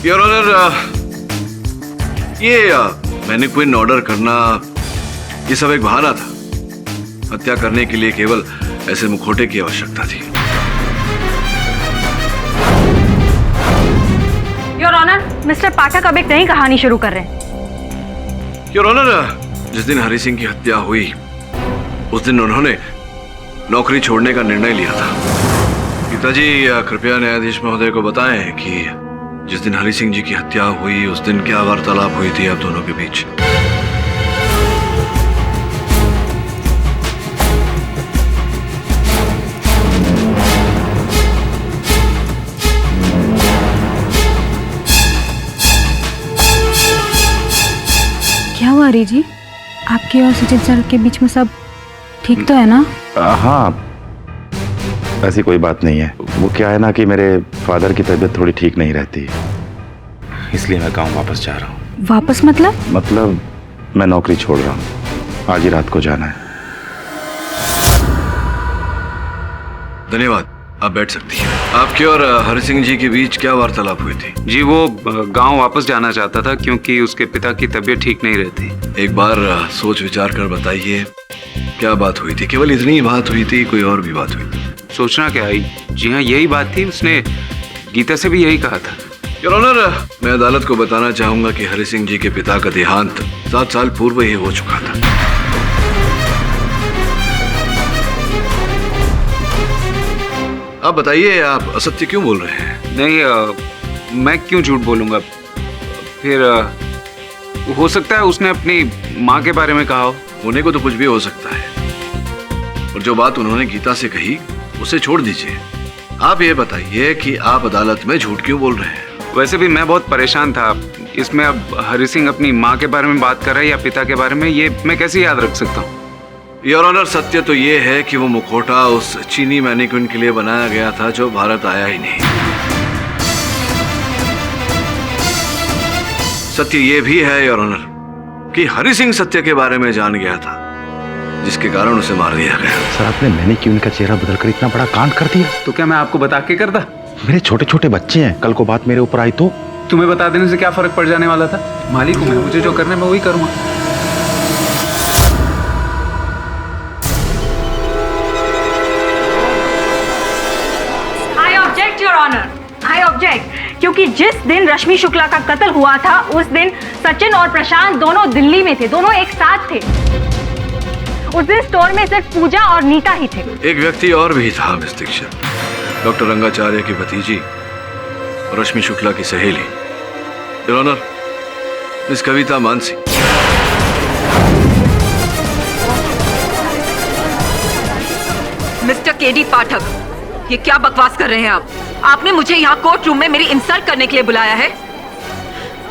S7: योर ऑनर, ये मैनिक्विन ऑर्डर करना ये सब एक बहाना था। हत्या करने के लिए केवल ऐसे मुखौटे की आवश्यकता थी।
S9: योर ऑनर, मिस्टर पाठक अब एक नई कहानी शुरू कर रहे हैं।
S7: योर ऑनर, जिस दिन हरि सिंह की हत्या हुई उस दिन उन्होंने नौकरी छोड़ने का निर्णय लिया था। पिताजी कृपया न्यायाधीश महोदय को बताएं कि जिस दिन हरि सिंह जी की हत्या हुई उस दिन क्या वार्तालाप हुई थी आप दोनों के बीच।
S16: क्या हुआ हरी जी, आपके और सचिन सर के बीच में सब ठीक तो है ना?
S20: हाँ, ऐसी कोई बात नहीं है। वो क्या है ना कि मेरे फादर की तबीयत थोड़ी ठीक नहीं रहती, इसलिए मैं गांव वापस जा रहा हूँ।
S16: वापस मतलब?
S20: मतलब मैं नौकरी छोड़ रहा हूँ, आज ही रात को जाना है।
S7: धन्यवाद, आप बैठ सकती हैं। आपके और हरि सिंह जी के बीच क्या वार्तालाप हुई थी?
S3: जी वो गांव वापस जाना चाहता था क्योंकि उसके पिता की तबीयत ठीक नहीं रहती।
S7: एक बार सोच विचार कर बताइए क्या बात हुई थी? केवल इतनी ही बात हुई थी, कोई और भी बात हुई थी?
S3: सोचना क्या आई, जी हाँ यही बात थी। उसने गीता से भी यही कहा था।
S7: योर ऑनर, मैं अदालत को बताना चाहूंगा कि हरि सिंह जी के पिता का देहांत 7 साल पूर्व ही हो चुका था। आप बताइए, आप असत्य क्यों बोल रहे हैं?
S3: नहीं, मैं क्यों झूठ बोलूंगा? फिर हो सकता है उसने अपनी माँ के बारे में कहा हो।
S7: होने को तो कुछ भी हो सकता है, और जो बात उन्होंने गीता से कही उसे छोड़ दीजिए। आप ये बताइए कि आप अदालत में झूठ क्यों बोल रहे हैं?
S3: वैसे भी मैं बहुत परेशान था, इसमें अब हरि सिंह अपनी माँ के बारे में बात कर रहा है या पिता के बारे में, ये मैं कैसे याद रख सकता हूँ?
S7: योर ऑनर, सत्य तो ये है कि वो मुखौटा उस चीनी मैनिक्विन के लिए बनाया गया था जो भारत आया ही नहीं। सत्य ये भी है योर ऑनर कि हरि सिंह सत्य के बारे में जान गया था, जिसके कारण उसे मार दिया गया।
S20: सर, आपने मैनिक्विन का चेहरा बदलकर इतना बड़ा कांड कर दिया।
S3: तो क्या मैं आपको बता के करता?
S20: मेरे छोटे छोटे बच्चे हैं, कल को बात मेरे ऊपर आई तो?
S3: तुम्हें बता देने से क्या फर्क पड़ जाने वाला था? मालिक हूं मैं, मुझे जो करना है मैं वही करूंगा।
S9: I object your honour, I object, क्योंकि जिस दिन रश्मि शुक्ला का कत्ल हुआ था उस दिन सचिन और प्रशांत दोनों दिल्ली में थे, दोनों एक साथ थे। उस दिन स्टोर में सिर्फ पूजा और नीता ही थे।
S7: एक व्यक्ति और भी था मिस दीक्षित, डॉक्टर रंगाचार्य की भतीजी, रश्मि शुक्ला की सहेली, your honour miss Kavita Mansi.
S5: Mister KD Pathak, ये क्या बकवास कर रहे हैं आप? आपने मुझे यहाँ कोर्ट रूम में मेरी इंसल्ट करने के लिए बुलाया है?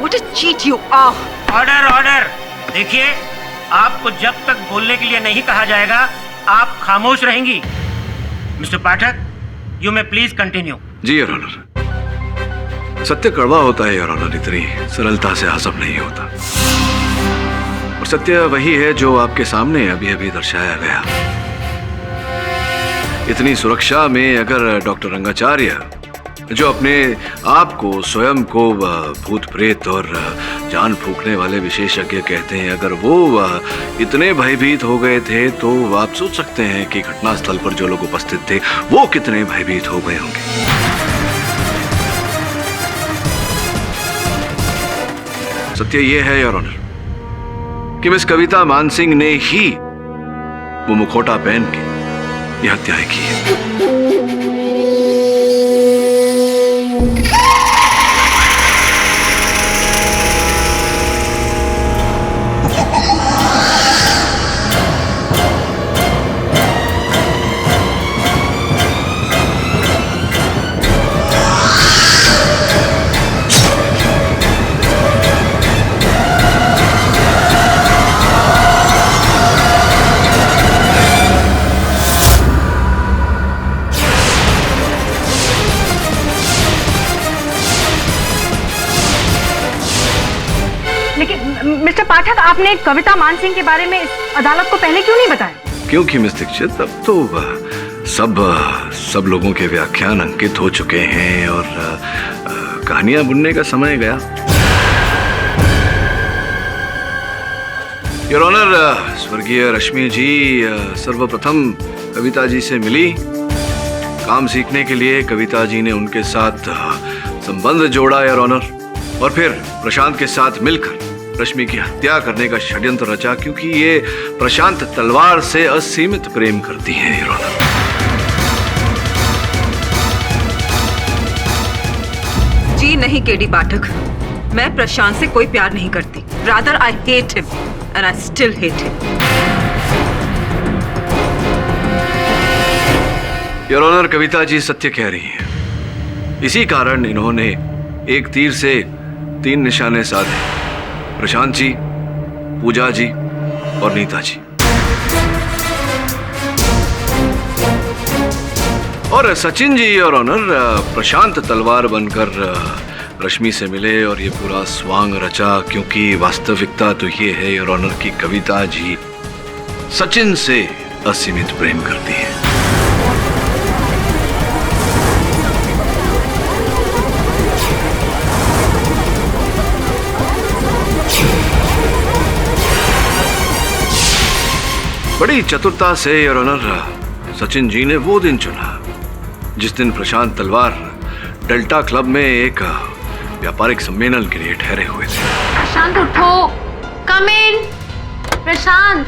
S5: What a cheat you are!
S10: Order order. देखिए, आपको जब तक बोलने के लिए नहीं कहा जाएगा आप खामोश रहेंगी। Mister Pathak, you may please continue.
S7: जी योर ऑनर, सत्य कड़वा होता है योर ऑनर, इतनी सरलता से हजम नहीं होता। और सत्य वही है जो आपके सामने अभी अभी दर्शाया गया। इतनी सुरक्षा में अगर डॉक्टर रंगाचार्य, जो अपने आप को स्वयं को भूत प्रेत और जान फूकने वाले विशेषज्ञ कहते हैं, अगर वो इतने भयभीत हो गए थे तो आप सोच सकते हैं कि घटनास्थल पर जो लोग उपस्थित थे वो कितने भयभीत हो गए होंगे। सत्य ये है योर ऑनर कि मिस कविता मानसिंह ने ही वो मुखौटा पहन के ये हत्याएं की है।
S9: मिस्टर पाठक, आपने कविता मानसिंह के बारे में इस अदालत को पहले क्यों नहीं बताया?
S7: क्योंकि मिस दीक्षित अब तो सब लोगों के व्याख्यान अंकित हो चुके हैं और कहानियां बुनने का समय गया। योर ऑनर, स्वर्गीय रश्मि जी सर्वप्रथम कविता जी से मिली। काम सीखने के लिए कविता जी ने उनके साथ संबंध जोड़ा योर ऑनर, और फिर प्रशांत के साथ मिलकर रश्मि की हत्या करने का षड्यंत्र रचा, क्योंकि ये प्रशांत तलवार से असीमित प्रेम करती है योर ऑनर।
S5: जी नहीं केडी पाठक, मैं प्रशांत से कोई प्यार नहीं करती। Rather I hate him and I still hate him.
S7: Your honour, Kavita ji सत्य कह रही हैं। इसी कारण इन्होंने एक तीर से 3 निशाने साधे, प्रशांत जी, पूजा जी और नीता जी। और सचिन जी और ऑनर प्रशांत तलवार बनकर रश्मि से मिले और ये पूरा स्वांग रचा, क्योंकि वास्तविकता तो ये है योर ऑनर की कविता जी सचिन से असीमित प्रेम करती है। बड़ी चतुरता से योर ऑनर सचिन जी ने वो दिन चुना जिस दिन प्रशांत तलवार डेल्टा क्लब में एक व्यापारिक सम्मेलन के लिए ठहरे हुए थे।
S16: प्रशांत उठो, कम इन। प्रशांत,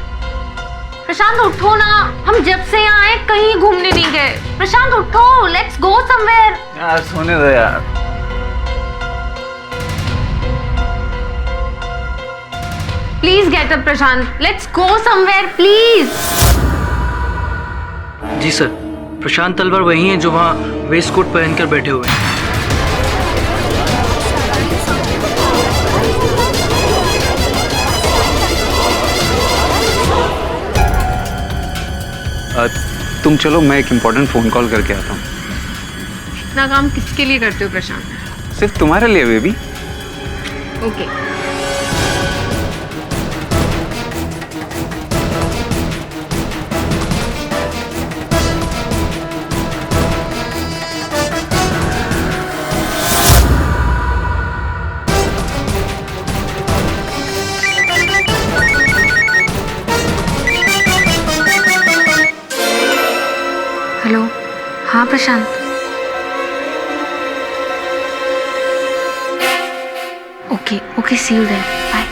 S16: प्रशांत उठो ना, हम जब से यहाँ आए कहीं घूमने नहीं गए। प्रशांत उठो, लेट्स गो समवेयर।
S3: यार सोने दो यार।
S16: Please get up Prashant, let's go somewhere please.
S21: जी सर, प्रशांत तलवार वही है जो वहाँ वेस्ट कोट पहनकर बैठे हुए हैं।
S3: तुम चलो, मैं एक इम्पोर्टेंट फ़ोन कॉल करके आता हूँ।
S16: इतना काम किसके लिए करते हो प्रशांत?
S3: सिर्फ तुम्हारे लिए बेबी।
S16: ओके। हेलो, हाँ Prashant. Okay okay, see you there, bye.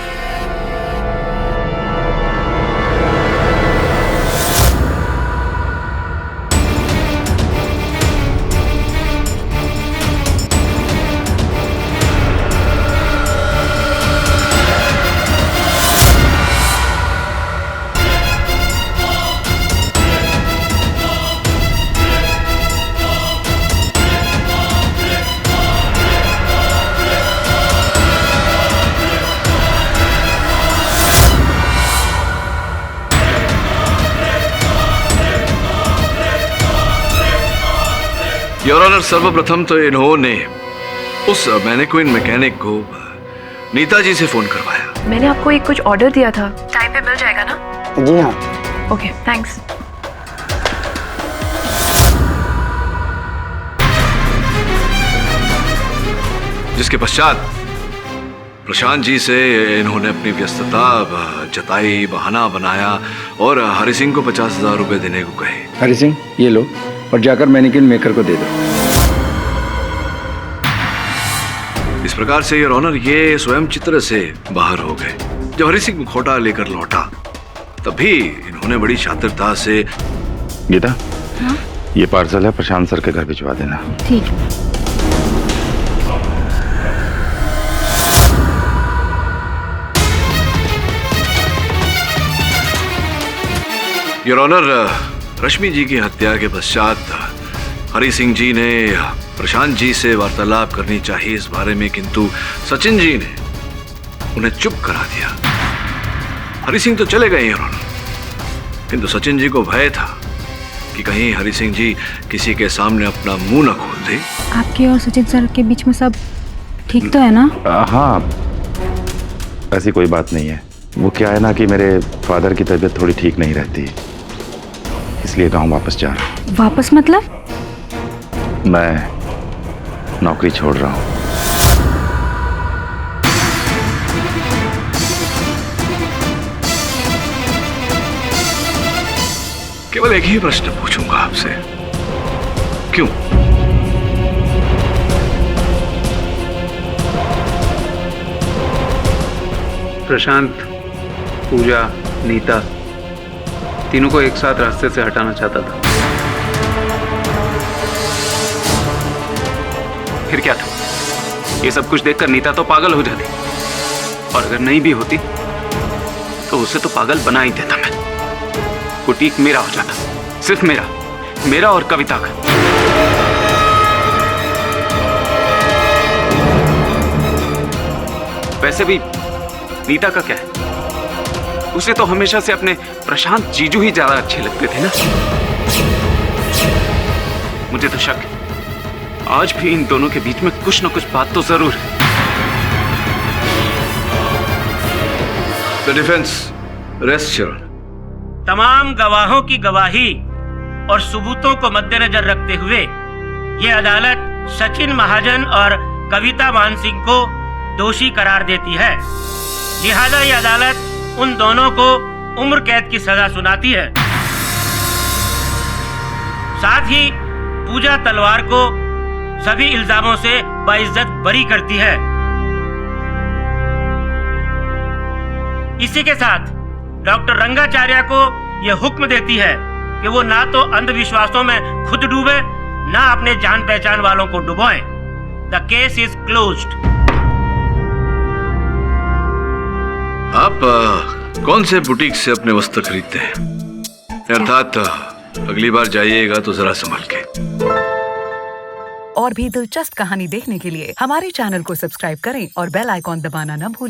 S7: Your honour, सर्वप्रथम तो इन्होंने उस मैनेक्विन मैकेनिक को नीता जी से फोन करवाया।
S5: मैंने आपको एक कुछ ऑर्डर दिया था, टाइम पे मिल जाएगा ना?
S14: जी हाँ।
S5: Okay, thanks.
S7: जिसके पश्चात प्रशांत जी से इन्होंने अपनी व्यस्तता जताई, बहाना बनाया और हरि सिंह को 50,000 रुपए देने को कहे।
S19: हरि सिंह, ये लो और जाकर मैनिक्विन मेकर को दे दो।
S7: इस प्रकार से योर ऑनर ये स्वयं चित्र से बाहर हो गए। जब हरि सिंह मुखौटा लेकर लौटा तभी इन्होंने बड़ी शातिरता से,
S20: गीता, ये पार्सल है, प्रशांत सर के घर भिजवा देना।
S16: ठीक।
S7: योर ऑनर, रश्मि जी की हत्या के पश्चात हरि सिंह जी ने प्रशांत जी से वार्तालाप करनी चाहिए इस बारे में, किंतु सचिन जी ने उन्हें चुप करा दिया। हरि सिंह तो चले गए योर ऑनर, किंतु सचिन जी को भय था कि कहीं हरि सिंह जी किसी के सामने अपना मुंह न खोल दे।
S8: आपके और सचिन सर के बीच में सब ठीक तो है ना?
S20: हाँ, ऐसी कोई बात नहीं है। वो क्या है ना कि मेरे फादर की तबीयत थोड़ी ठीक नहीं रहती, इसलिए गांव वापस जा रहा हूँ।
S8: वापस मतलब?
S20: मैं नौकरी छोड़ रहा हूँ।
S7: केवल एक ही प्रश्न पूछूंगा आपसे, क्यों?
S3: प्रशांत, पूजा, नीता, तीनों को एक साथ रास्ते से हटाना चाहता था। फिर क्या था? ये सब कुछ देखकर नीता तो पागल हो जाती, और अगर नहीं भी होती तो उसे तो पागल बना ही देता मैं। बुटीक मेरा हो जाता, सिर्फ मेरा और कविता का। वैसे भी नीता का क्या है? उसे तो हमेशा से अपने प्रशांत जीजू ही ज्यादा अच्छे लगते थे ना। मुझे तो शक है आज भी इन दोनों के बीच में कुछ न कुछ बात तो जरूर है।
S7: द डिफेंस, रेस्ट चरण।
S10: तमाम गवाहों की गवाही और सबूतों को मद्देनजर रखते हुए ये अदालत सचिन महाजन और कविता मानसिंह को दोषी करार देती है। लिहाजा ये अदालत उन दोनों को उम्र कैद की सजा सुनाती है। साथ ही पूजा तलवार को सभी इल्जामों से बाइज्जत बरी करती है। इसी के साथ डॉक्टर रंगाचार्य को यह हुक्म देती है कि वो ना तो अंधविश्वासों में खुद डूबे, ना अपने जान पहचान वालों को डुबोएं। The case is closed.
S7: आप कौन से बुटीक से अपने वस्त्र खरीदते हैं? अर्थात अगली बार जाइएगा तो जरा संभल के।
S22: और भी दिलचस्प कहानी देखने के लिए हमारे चैनल को सब्सक्राइब करें और बेल आइकॉन दबाना न भूलें।